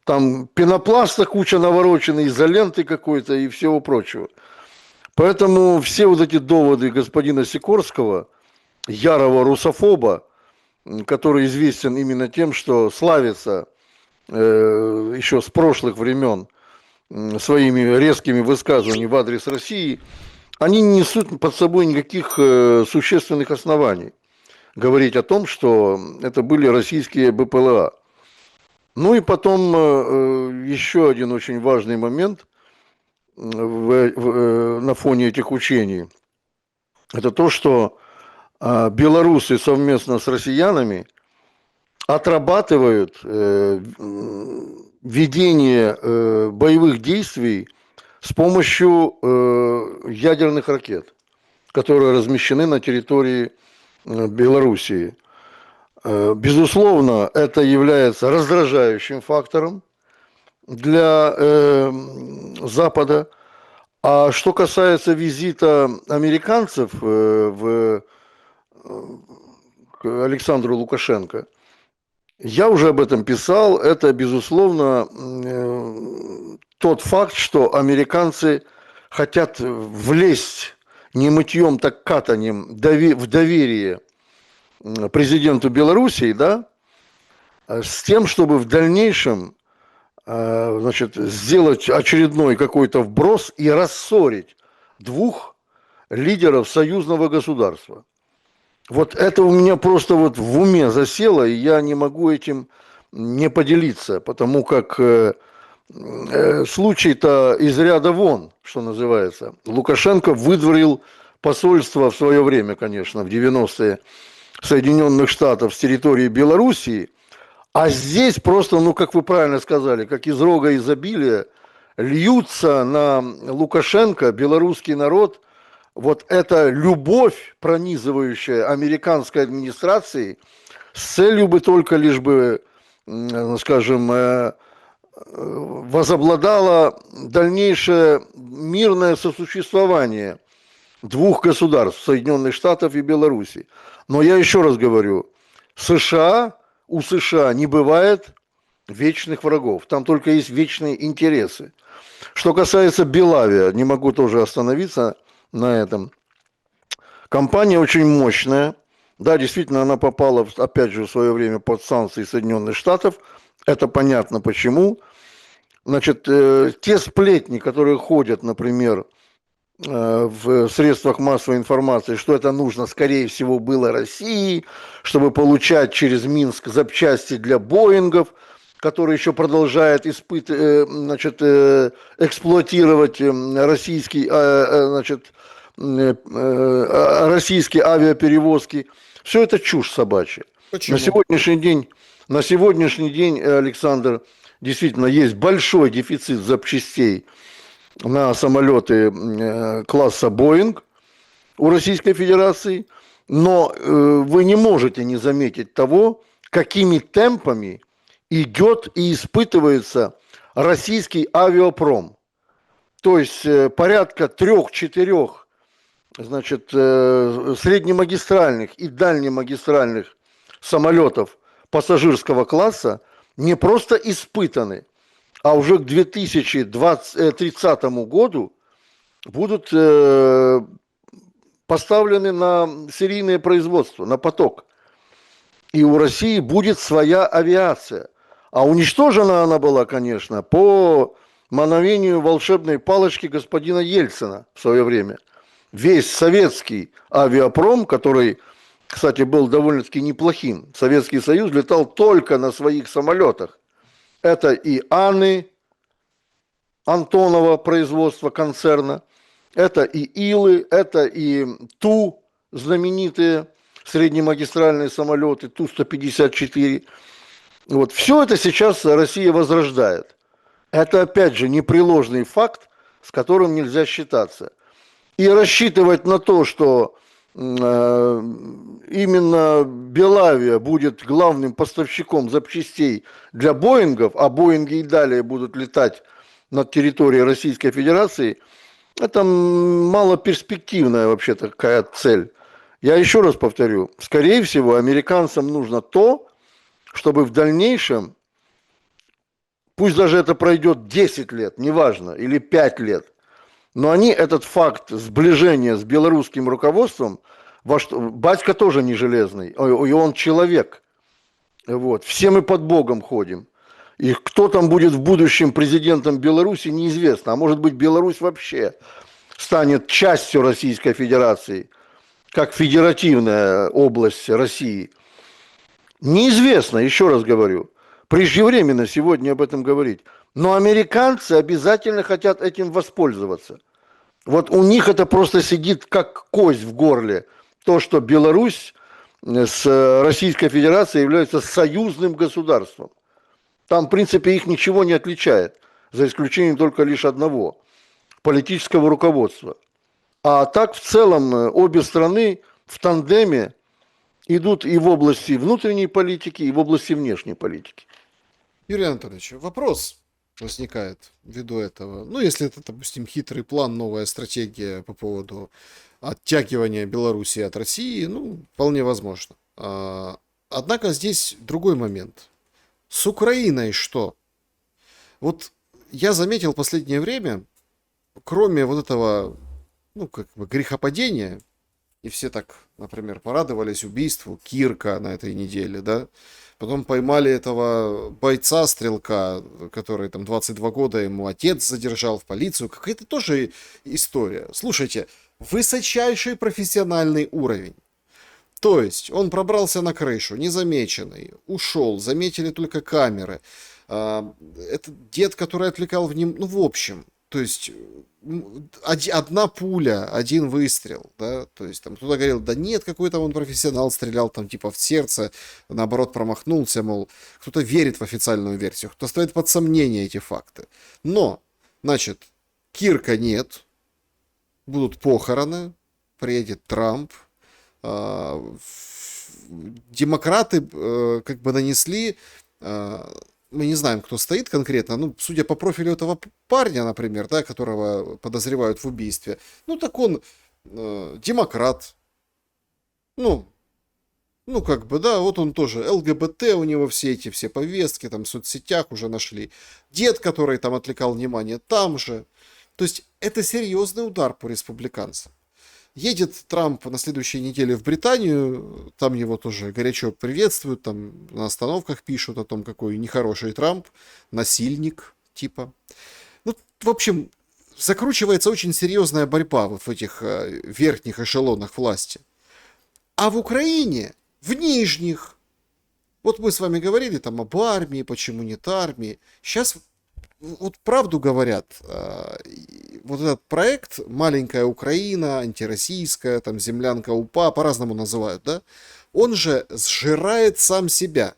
Speaker 2: там пенопласта куча навороченной, изоленты какой-то и всего прочего. Поэтому все вот эти доводы господина Сикорского, ярого русофоба, который известен именно тем, что славится еще с прошлых времен своими резкими высказываниями в адрес России, они не несут под собой никаких существенных оснований говорить о том, что это были российские БПЛА. Ну и потом еще один очень важный момент на фоне этих учений. Это то, что белорусы совместно с россиянами отрабатывают ведение боевых действий с помощью ядерных ракет, которые размещены на территории Белоруссии. Безусловно, это является раздражающим фактором для Запада. А что касается визита американцев к Александру Лукашенко, я уже об этом писал. Это, безусловно, тот факт, что американцы хотят влезть не мытьем, так катанием в доверие президенту Белоруссии, да, с тем, чтобы в дальнейшем, значит, сделать очередной какой-то вброс и рассорить двух лидеров союзного государства. Вот это у меня просто вот в уме засело, и я не могу этим не поделиться, потому как случай-то из ряда вон, что называется. Лукашенко выдворил посольство в свое время, конечно, в 90-е Соединенных Штатов с территории Белоруссии, а здесь просто, ну, как вы правильно сказали, как из рога изобилия, льются на Лукашенко, белорусский народ, вот эта любовь, пронизывающая американской администрацией, с целью бы только лишь бы, скажем, возобладало дальнейшее мирное сосуществование двух государств, Соединенных Штатов и Беларуси. Но я еще раз говорю, у США не бывает вечных врагов, там только есть вечные интересы. Что касается Белавия, не могу тоже остановиться на этом. Компания очень мощная. Да, действительно, она попала, опять же, в свое время под санкции Соединенных Штатов. Это понятно почему. Значит, те сплетни, которые ходят, например, в средствах массовой информации, что это нужно, скорее всего, было России, чтобы получать через Минск запчасти для Боингов, который еще продолжает эксплуатировать российские авиаперевозки. Все это чушь собачья. На
Speaker 1: Почему?
Speaker 2: сегодняшний день, Александр, действительно есть большой дефицит запчастей на самолеты класса Боинг у Российской Федерации, но вы не можете не заметить того, какими темпами идет и испытывается российский авиапром. То есть порядка 3-4 среднемагистральных и дальнемагистральных самолетов пассажирского класса не просто испытаны, а уже к 2030 году будут поставлены на серийное производство, на поток. И у России будет своя авиация. А уничтожена она была, конечно, по мановению волшебной палочки господина Ельцина в свое время. Весь советский авиапром, который, кстати, был довольно-таки неплохим, Советский Союз летал только на своих самолетах. Это и Аны, Антонова производства концерна, это и Илы, это и Ту, знаменитые среднемагистральные самолеты, Ту-154. Вот. Все это сейчас Россия возрождает. Это, опять же, непреложный факт, с которым нельзя считаться. И рассчитывать на то, что именно Белавия будет главным поставщиком запчастей для Боингов, а Боинги и далее будут летать над территорией Российской Федерации, это малоперспективная вообще такая цель. Я еще раз повторю, скорее всего, американцам нужно то, чтобы в дальнейшем, пусть даже это пройдет 10 лет, неважно, или 5 лет, но они этот факт сближения с белорусским руководством, батька тоже не железный, и он человек. Вот. Все мы под Богом ходим. И кто там будет в будущем президентом Беларуси, неизвестно. А может быть, Беларусь вообще станет частью Российской Федерации, как федеративная область России. Неизвестно, еще раз говорю. Преждевременно сегодня об этом говорить. Но американцы обязательно хотят этим воспользоваться. Вот у них это просто сидит как кость в горле. То, что Беларусь с Российской Федерацией является союзным государством. Там, в принципе, их ничего не отличает, за исключением только лишь одного – политического руководства. А так, в целом, обе страны в тандеме идут и в области внутренней политики, и в области внешней политики.
Speaker 1: Юрий Анатольевич, вопрос возникает ввиду этого. Ну, если это, допустим, хитрый план, новая стратегия по поводу оттягивания Беларуси от России, ну, вполне возможно. Однако здесь другой момент. С Украиной что? Вот я заметил в последнее время, кроме вот этого, ну, как бы грехопадения, и все так, например, порадовались убийству Кирка на этой неделе, да, потом поймали этого бойца-стрелка, который там 22 года ему отец задержал в полицию, какая-то тоже история. Слушайте, высочайший профессиональный уровень. То есть он пробрался на крышу, незамеченный, ушел, заметили только камеры. Это дед, который отвлекал внимание, ну, в общем, то есть одна пуля, один выстрел, да, то есть там кто-то говорил, да нет, какой там он профессионал, стрелял там типа в сердце, наоборот промахнулся, мол, кто-то верит в официальную версию, кто ставит под сомнение эти факты. Но, значит, Кирка нет, будут похороны, приедет Трамп, демократы как бы нанесли, мы не знаем, кто стоит конкретно, ну, судя по профилю этого парня, например, да, которого подозревают в убийстве, ну, так он демократ, ну, как бы, да, вот он тоже ЛГБТ, у него все повестки, там, в соцсетях уже нашли. Дед, который там отвлекал внимание, там же. То есть, это серьезный удар по республиканцам. Едет Трамп на следующей неделе в Британию, там его тоже горячо приветствуют, там на остановках пишут о том, какой нехороший Трамп, насильник, типа. Ну, в общем, закручивается очень серьезная борьба вот в этих верхних эшелонах власти. А в Украине, в нижних, вот мы с вами говорили там об армии, почему нет армии. Сейчас вот правду говорят, вот этот проект «Маленькая Украина», антироссийская, там землянка УПА, по-разному называют, да, он же сжирает сам себя.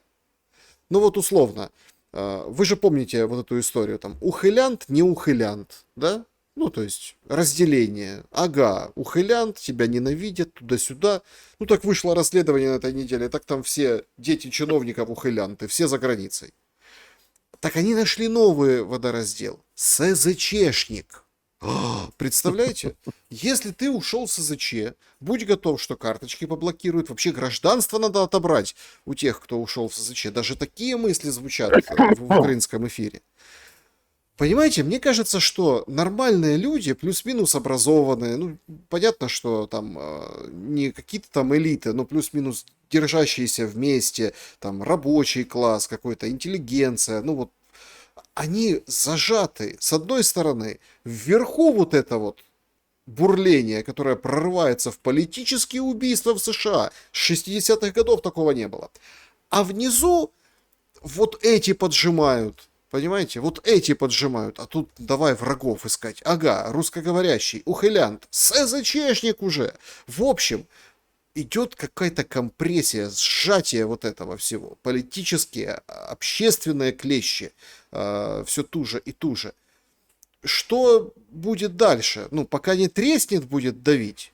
Speaker 1: Ну вот условно, вы же помните вот эту историю, там, ухылянт, не ухылянт, да? Ну, то есть, разделение. Ага, ухылянт, тебя ненавидят, туда-сюда. Ну, так вышло расследование на этой неделе, так там все дети чиновников ухылянты, все за границей. Так они нашли новый водораздел. СЗЧшник. Представляете? Если ты ушел с СЗЧ, будь готов, что карточки поблокируют. Вообще гражданство надо отобрать у тех, кто ушел в СЗЧ. Даже такие мысли звучат в украинском эфире. Понимаете, мне кажется, что нормальные люди, плюс-минус образованные, ну, понятно, что там не какие-то там элиты, но плюс-минус держащиеся вместе, там рабочий класс какой-то, интеллигенция, ну вот, они зажаты, с одной стороны, вверху вот это вот бурление, которое прорывается в политические убийства в США. С 60-х годов такого не было. А внизу вот эти поджимают. Понимаете? Вот эти поджимают, а тут давай врагов искать. Ага, русскоговорящий, ухылянт, СЗЧшник уже. В общем, идет какая-то компрессия, сжатие вот этого всего. Политические, общественные клещи, все туже и туже. Что будет дальше? Ну, пока не треснет, будет давить.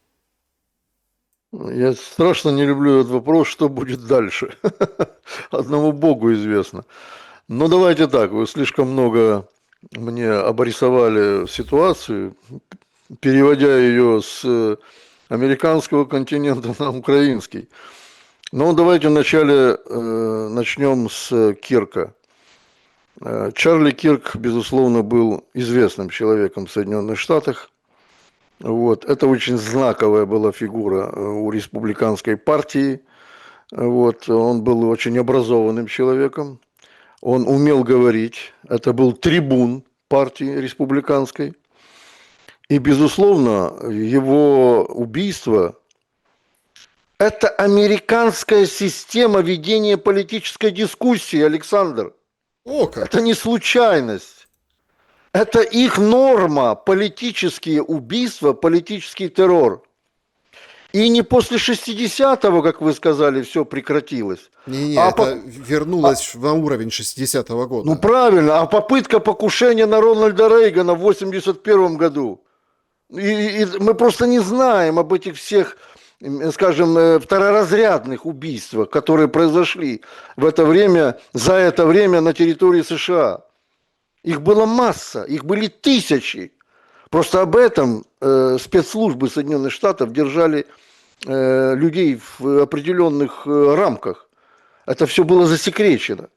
Speaker 2: Я страшно не люблю этот вопрос, что будет дальше. Одному Богу известно. Но давайте так, вы слишком много мне обрисовали ситуацию, переводя ее с американского континента на украинский. Но давайте вначале начнем с Кирка. Чарли Кирк, безусловно, был известным человеком в Соединенных Штатах. Вот. Это очень знаковая была фигура у республиканской партии. Вот. Он был очень образованным человеком. Он умел говорить. Это был трибун партии республиканской. И, безусловно, его убийство – это американская система ведения политической дискуссии, Александр.
Speaker 1: О как!
Speaker 2: Это не случайность. Это их норма, политические убийства, политический террор. И не после 60-го, как вы сказали, все прекратилось.
Speaker 1: Не-не, это вернулось на уровень 60-го года.
Speaker 2: Ну правильно, а попытка покушения на Рональда Рейгана в 81 году. И мы просто не знаем об этих всех, скажем, второразрядных убийствах, которые произошли в это время, за это время на территории США. Их была масса, их были тысячи. Просто об этом спецслужбы Соединенных Штатов держали людей в определенных рамках. Это все было засекречено.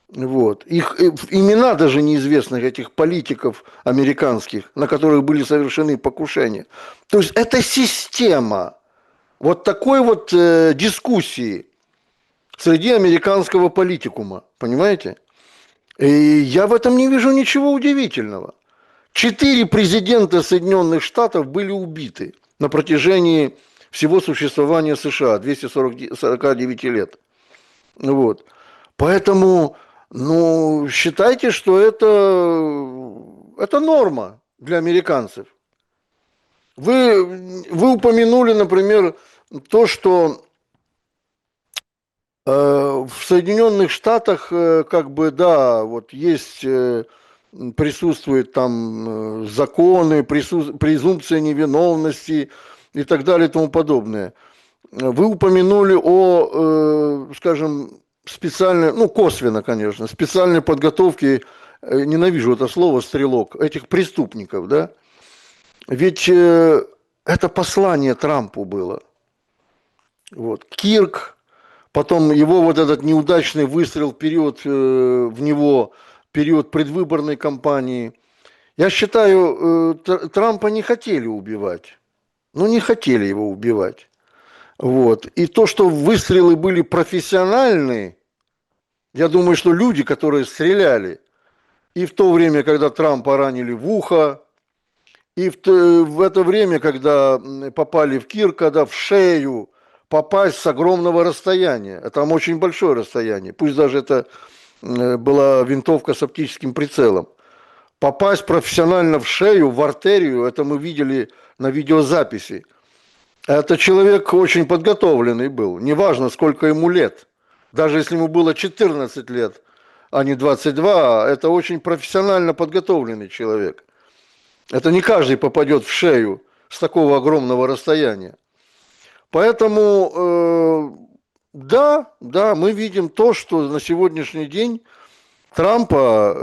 Speaker 2: Вот. Их имена даже неизвестных этих политиков американских, на которых были совершены покушения. То есть это система вот такой вот дискуссии среди американского политикума. Понимаете? И я в этом не вижу ничего удивительного. 4 президента Соединенных Штатов были убиты на протяжении всего существования США, 249 лет. Вот. Поэтому, ну, считайте, что это норма для американцев. Вы упомянули, например, то, что в Соединенных Штатах, как бы, да, вот есть, присутствуют там законы, презумпция невиновности и так далее и тому подобное. Вы упомянули о, скажем, специальной, ну, косвенно, конечно, специальной подготовке, ненавижу это слово, стрелок, этих преступников, да? Ведь это послание Трампу было. Вот. Кирк, потом его вот этот неудачный выстрел вперед в него, период предвыборной кампании. Я считаю, Трампа не хотели убивать. Ну, не хотели его убивать. Вот. И то, что выстрелы были профессиональные, я думаю, что люди, которые стреляли, и в то время, когда Трампа ранили в ухо, и в это время, когда попали в Кирка, да, в шею, попасть с огромного расстояния, а там очень большое расстояние, пусть даже это была винтовка с оптическим прицелом, попасть профессионально в шею, в артерию, это мы видели на видеозаписи. Это человек очень подготовленный был, неважно, сколько ему лет. Даже если ему было 14 лет, а не 22, это очень профессионально подготовленный человек. Это не каждый попадет в шею с такого огромного расстояния. Поэтому, да, мы видим то, что на сегодняшний день Трампа,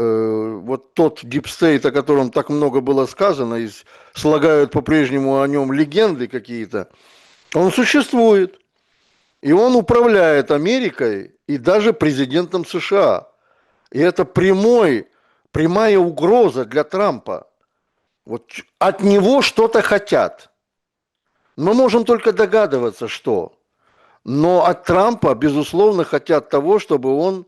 Speaker 2: вот тот дипстейт, о котором так много было сказано, и слагают по-прежнему о нем легенды какие-то, он существует. И он управляет Америкой и даже президентом США. И это прямая угроза для Трампа. Вот от него что-то хотят. Мы можем только догадываться, что. Но от Трампа, безусловно, хотят того, чтобы он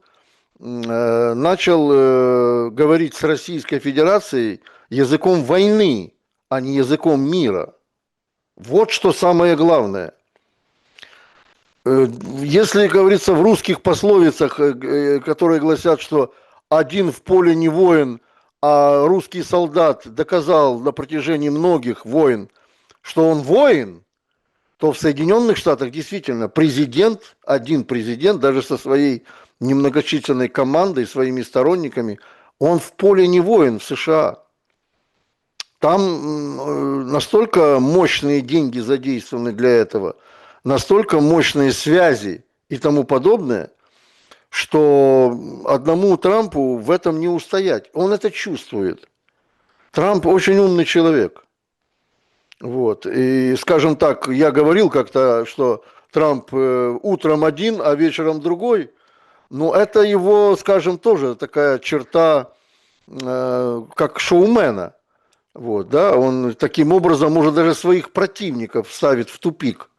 Speaker 2: начал говорить с Российской Федерацией языком войны, а не языком мира. Вот что самое главное. Если говорится в русских пословицах, которые гласят, что один в поле не воин, а русский солдат доказал на протяжении многих войн, что он воин, то в Соединенных Штатах действительно один президент, даже со своей немногочисленной командой, своими сторонниками, он в поле не воин в США. Там настолько мощные деньги задействованы для этого, настолько мощные связи и тому подобное, что одному Трампу в этом не устоять. Он это чувствует. Трамп очень умный человек. Вот. И, скажем так, я говорил как-то, что Трамп утром один, а вечером другой. Но это его, скажем, тоже такая черта, как шоумена. Вот, да? Он таким образом может даже своих противников ставить в тупик.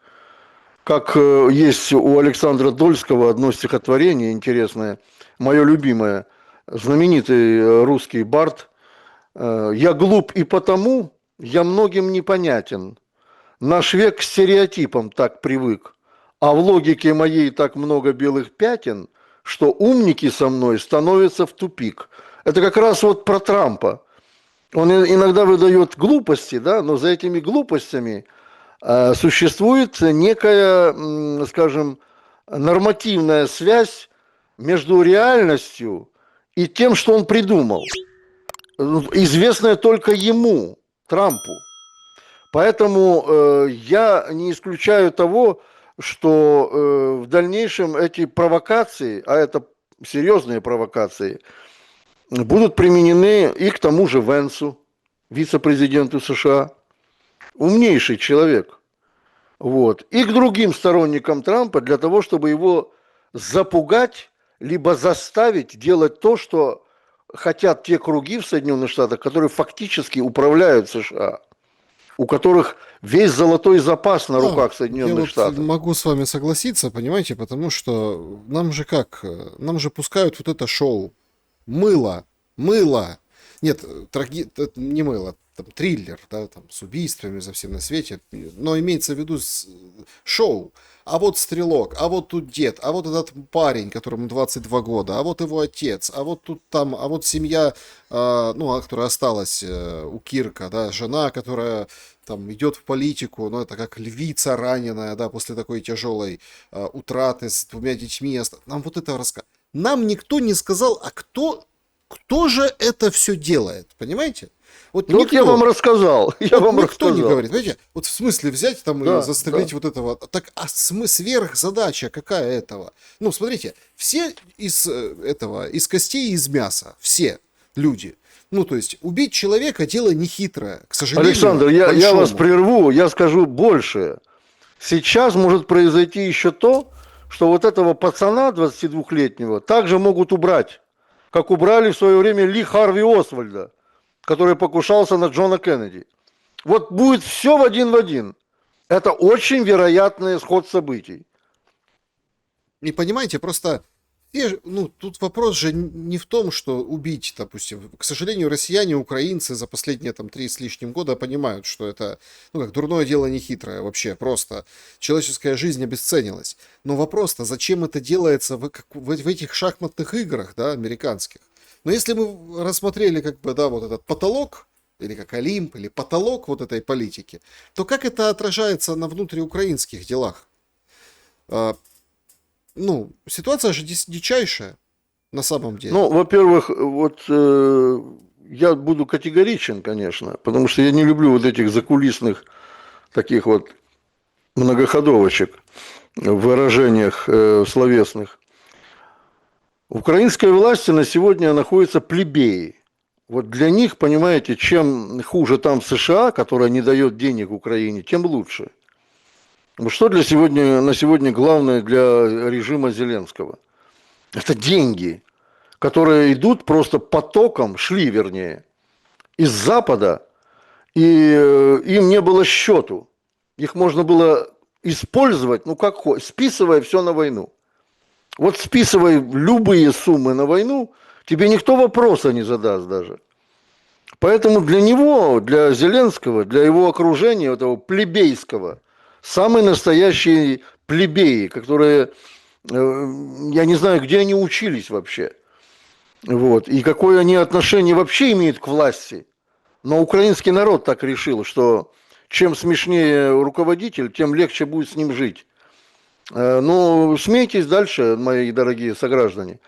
Speaker 2: Как есть у Александра Дольского одно стихотворение интересное, мое любимое, знаменитый русский бард. «Я глуп и потому, я многим непонятен. Наш век к стереотипам так привык, а в логике моей так много белых пятен, что умники со мной становятся в тупик». Это как раз вот про Трампа. Он иногда выдает глупости, да, но за этими глупостями существует некая, скажем, нормативная связь между реальностью и тем, что он придумал, известная только ему, Трампу. Поэтому я не исключаю того, что в дальнейшем эти провокации, а это серьезные провокации, будут применены и к тому же Венсу, вице-президенту США. Умнейший человек. Вот. И к другим сторонникам Трампа для того, чтобы его запугать, либо заставить делать то, что хотят те круги в Соединенных Штатах, которые фактически управляют США, у которых весь золотой запас на руках Соединенных Штатов.
Speaker 1: Я могу с вами согласиться, понимаете, потому что нам же пускают вот это шоу. Мыло. Нет, это не мыло, там триллер, да, там с убийствами за всем на свете, но имеется в виду шоу. А вот стрелок, а вот тут дед, а вот этот парень, которому 22 года, а вот его отец, а вот тут там, а вот семья, которая осталась у Кирка, да, жена, которая там идет в политику, но это как львица раненая, да, после такой тяжелой утраты с двумя детьми. Нам вот это рассказывают. Нам никто не сказал, а кто же это все делает, понимаете? Вот
Speaker 2: Ну вот я вам
Speaker 1: никто.
Speaker 2: рассказал, я
Speaker 1: Вот
Speaker 2: вам
Speaker 1: никто не
Speaker 2: рассказал.
Speaker 1: говорит, понимаете? Вот в смысле взять там и
Speaker 2: Да, да.
Speaker 1: застрелить вот этого. Так, а сверхзадача какая этого? Ну, смотрите, все из костей и из мяса, все люди. Ну, то есть, убить человека дело не хитрое, к сожалению,
Speaker 2: Александр, я вас
Speaker 1: большому.
Speaker 2: прерву, я скажу больше. Сейчас может произойти еще то, что вот этого пацана 22-летнего также могут убрать, как убрали в свое время Ли Харви Освальда, который покушался на Джона Кеннеди. Вот будет все в один. Это очень вероятный исход событий.
Speaker 1: И понимаете, просто тут вопрос же не в том, что убить, допустим. К сожалению, россияне, украинцы за последние там 3 с лишним года понимают, что это, как дурное дело не хитрое вообще, просто человеческая жизнь обесценилась. Но вопрос-то, зачем это делается в этих шахматных играх, да, американских? Но если мы рассмотрели, как бы, да, вот этот потолок, или как Олимп, или потолок вот этой политики, то как это отражается на внутриукраинских делах? А, Ситуация же дичайшая на самом деле.
Speaker 2: Ну, во-первых, вот я буду категоричен, конечно, потому что я не люблю вот этих закулисных таких вот многоходовочек в выражениях словесных. В украинской власти на сегодня находятся плебеи. Вот для них, понимаете, чем хуже там США, которая не дает денег Украине, тем лучше. Что на сегодня главное для режима Зеленского? Это деньги, которые идут просто потоком, шли вернее, из Запада, и им не было счету. Их можно было использовать, ну как хочешь, списывая все на войну. Вот списывай любые суммы на войну, тебе никто вопроса не задаст даже. Поэтому для него, для Зеленского, для его окружения, этого плебейского, самые настоящие плебеи, которые, я не знаю, где они учились вообще, вот, и какое они отношение вообще имеют к власти. Но украинский народ так решил, что чем смешнее руководитель, тем легче будет с ним жить. Ну, смейтесь дальше, мои дорогие сограждане.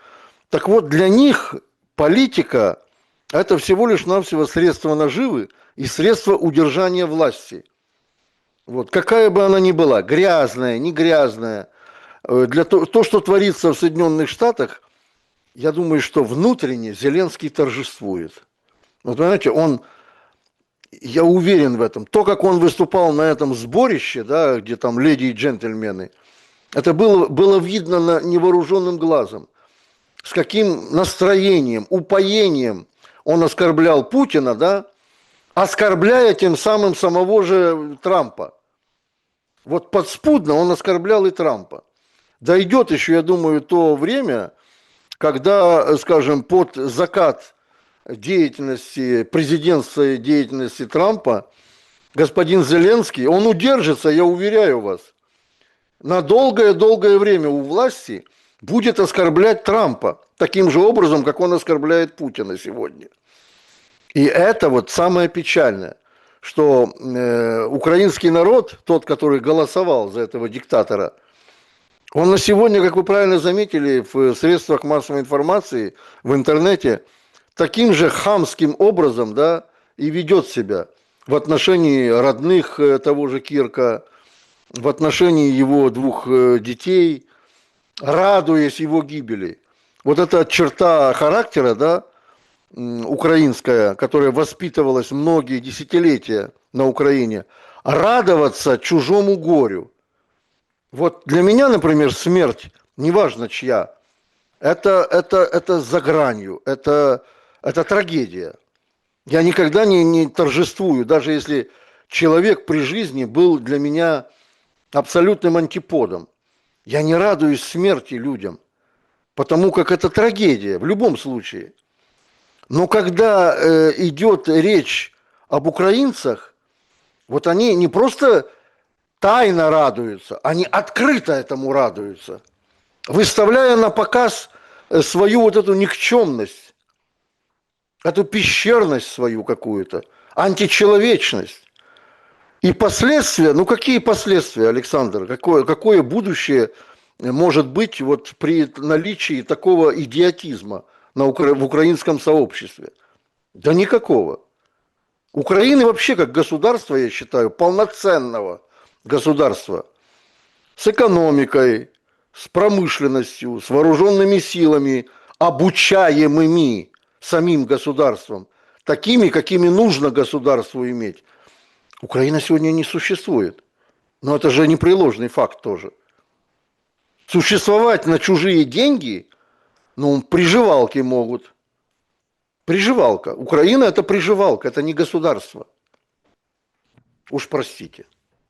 Speaker 2: Так вот, для них политика – это всего лишь навсего средство наживы и средство удержания власти. Вот, какая бы она ни была, грязная, не грязная, то, что творится в Соединенных Штатах, я думаю, что внутренне Зеленский торжествует. Вот, понимаете, я уверен в этом. То, как он выступал на этом сборище, да, где там леди и джентльмены, это было видно невооруженным глазом. С каким настроением, упоением он оскорблял Путина, да, оскорбляя тем самым самого же Трампа. Вот подспудно он оскорблял и Трампа. Дойдет еще, я думаю, то время, когда, скажем, под закат деятельности, президентской деятельности Трампа, господин Зеленский, он удержится, я уверяю вас, на долгое-долгое время у власти будет оскорблять Трампа таким же образом, как он оскорбляет Путина сегодня. И это вот самое печальное, что украинский народ, тот, который голосовал за этого диктатора, он на сегодня, как вы правильно заметили, в средствах массовой информации, в интернете, таким же хамским образом, да, и ведет себя в отношении родных того же Кирка, в отношении его двух детей, радуясь его гибели. Вот эта черта характера, да, украинская, которая воспитывалась многие десятилетия на Украине, радоваться чужому горю. Вот для меня, например, смерть, неважно чья, это за гранью, это трагедия. Я никогда не торжествую, даже если человек при жизни был для меня абсолютным антиподом. Я не радуюсь смерти людям, потому как это трагедия в любом случае. Но когда идет речь об украинцах, вот они не просто тайно радуются, они открыто этому радуются, выставляя на показ свою вот эту никчемность, эту пещерность свою какую-то, античеловечность. И последствия, ну какие последствия, Александр, какое будущее может быть вот при наличии такого идиотизма в украинском сообществе? Да никакого. Украины вообще как государства, я считаю, полноценного государства, с экономикой, с промышленностью, с вооруженными силами, обучаемыми самим государством, такими, какими нужно государству иметь. Украина сегодня не существует. Но это же непреложный факт тоже. Существовать на чужие деньги, ну, приживалки могут. Приживалка. Украина – это приживалка, это не государство. Уж простите.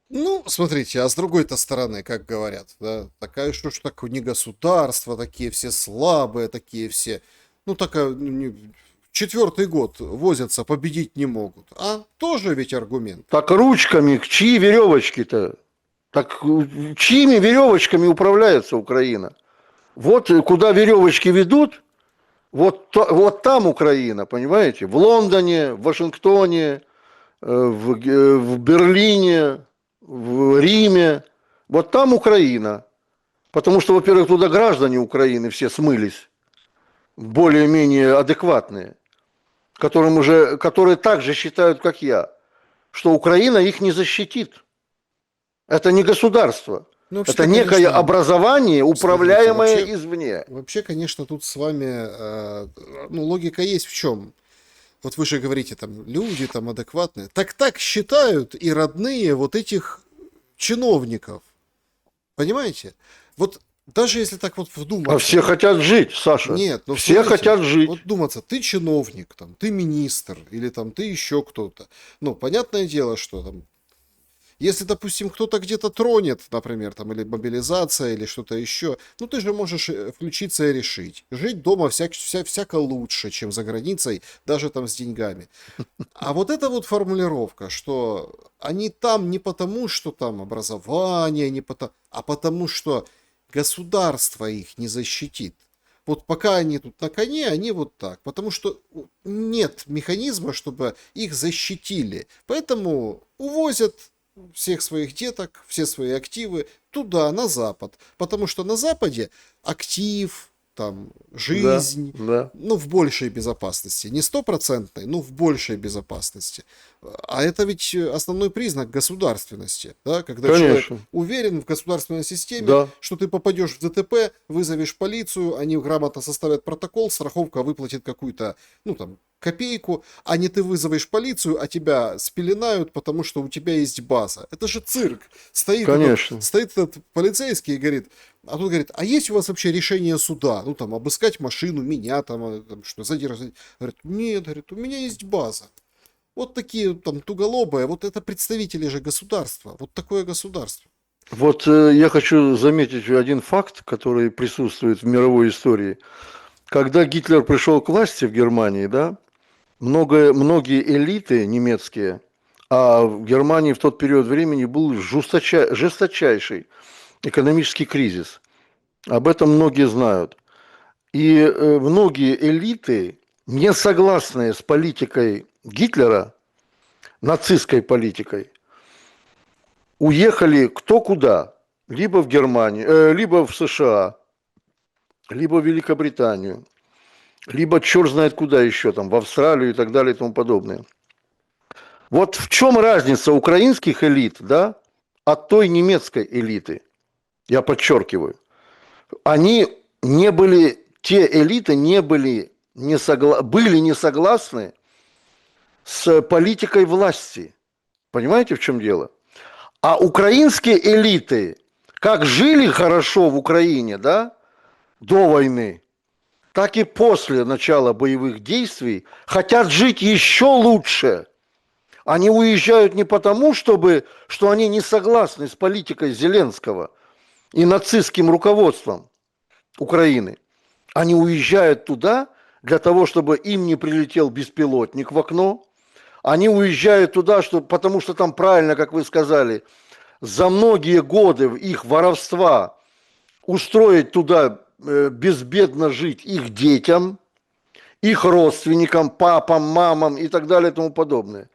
Speaker 1: Ну, смотрите, а с другой-то стороны, как говорят, да, такая что ж такое не государство, такие все слабые, такие все, ну, такая, четвертый год возятся, победить не могут. А тоже ведь аргумент.
Speaker 2: Так ручками, чьи веревочки-то? Так чьими веревочками управляется Украина? Вот куда веревочки ведут, вот там Украина, понимаете? В Лондоне, в Вашингтоне, в Берлине, в Риме. Вот там Украина. Потому что, во-первых, туда граждане Украины все смылись, более-менее адекватные, которые так же считают, как я, что Украина их не защитит. Это не государство.
Speaker 1: Ну,
Speaker 2: Это
Speaker 1: вообще-то,
Speaker 2: некое
Speaker 1: конечно,
Speaker 2: образование,
Speaker 1: смотрите,
Speaker 2: управляемое
Speaker 1: вообще,
Speaker 2: извне.
Speaker 1: вообще, конечно, тут с вами, ну, логика есть в чем. Вот вы же говорите, там, люди там адекватные. Так считают и родные вот этих чиновников. Понимаете? Вот даже если так вот
Speaker 2: А
Speaker 1: вдуматься.
Speaker 2: все хотят жить, Саша.
Speaker 1: Нет, ну
Speaker 2: Все
Speaker 1: смотрите,
Speaker 2: хотят жить.
Speaker 1: вот думаться, ты чиновник, там, ты министр, или там ты еще кто-то. Ну, понятное дело, что там, если, допустим, кто-то где-то тронет, например, там, или мобилизация, или что-то еще, ну, ты же можешь включиться и решить. Жить дома всяко лучше, чем за границей, даже там с деньгами. А вот эта вот формулировка, что они там не потому, что там образование, не потому, а потому, что государство их не защитит. Вот пока они тут на коне, они вот так. Потому что нет механизма, чтобы их защитили. Поэтому увозят всех своих деток, все свои активы туда, на Запад. Потому что на Западе актив, там,
Speaker 2: Да,
Speaker 1: жизнь,
Speaker 2: да.
Speaker 1: ну, в большей безопасности. Не стопроцентной, но в большей безопасности. А это ведь основной признак государственности, да? Когда человек
Speaker 2: Конечно.
Speaker 1: уверен в государственной системе,
Speaker 2: Да.
Speaker 1: что ты попадешь в ДТП, вызовешь полицию, они грамотно составят протокол, страховка выплатит какую-то, ну, там, копейку, а не ты вызовешь полицию, а тебя спеленают, потому что у тебя есть база. Это же цирк.
Speaker 2: Конечно.
Speaker 1: Стоит этот полицейский и говорит, а тут говорит, а есть у вас вообще решение суда? Ну, там, обыскать машину, меня там что, задержать? Говорит, нет, говорит, у меня есть база. Вот такие там туголобые, вот это представители же государства. Вот такое государство.
Speaker 2: Вот я хочу заметить один факт, который присутствует в мировой истории. Когда Гитлер пришел к власти в Германии, да, многие элиты немецкие, а в Германии в тот период времени был жесточайший экономический кризис. Об этом многие знают. И многие элиты, не согласные с политикой Гитлера, нацистской политикой, уехали кто куда. Либо в Германию, либо в США, либо в Великобританию, либо черт знает куда еще, там, в Австралию и так далее и тому подобное. Вот в чем разница украинских элит, да, от той немецкой элиты? Я подчеркиваю. Они не были, те элиты не были, были не согласны с политикой власти. Понимаете, в чем дело? А украинские элиты, как жили хорошо в Украине, да, до войны, так и после начала боевых действий хотят жить еще лучше. Они уезжают не потому, что они не согласны с политикой Зеленского и нацистским руководством Украины. Они уезжают туда, для того, чтобы им не прилетел беспилотник в окно. Они уезжают туда, потому что там правильно, как вы сказали, за многие годы их воровства устроить туда безбедно жить их детям, их родственникам, папам, мамам и так далее и тому подобное.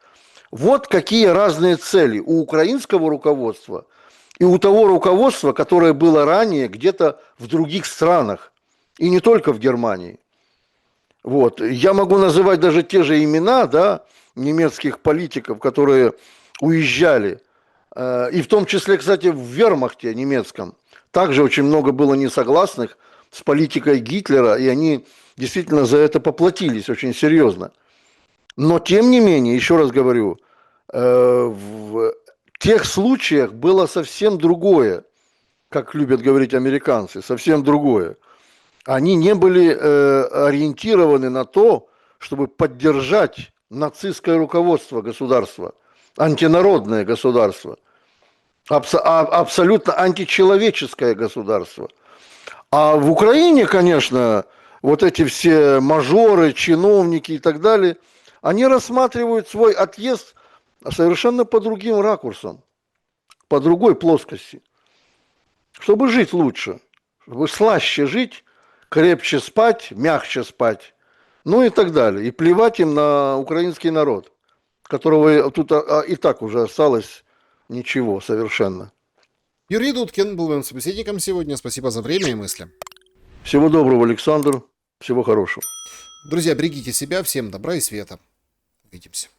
Speaker 2: Вот какие разные цели у украинского руководства и у того руководства, которое было ранее где-то в других странах, и не только в Германии. Вот. Я могу называть даже те же имена, да, немецких политиков, которые уезжали, и в том числе, кстати, в вермахте немецком. Также очень много было несогласных с политикой Гитлера, и они действительно за это поплатились очень серьезно. Но, тем не менее, еще раз говорю, в тех случаях было совсем другое, как любят говорить американцы, совсем другое. Они не были ориентированы на то, чтобы поддержать нацистское руководство государства, антинародное государство, абсолютно античеловеческое государство. А в Украине, конечно, вот эти все мажоры, чиновники и так далее, они рассматривают свой отъезд совершенно по другим ракурсам, по другой плоскости. Чтобы жить лучше, чтобы слаще жить, крепче спать, мягче спать, ну и так далее. И плевать им на украинский народ, которого тут и так уже осталось ничего совершенно.
Speaker 1: Юрий Дудкин был моим собеседником сегодня. Спасибо за время и мысли.
Speaker 2: Всего доброго, Александр. Всего хорошего.
Speaker 1: Друзья, берегите себя. Всем добра и света. Увидимся.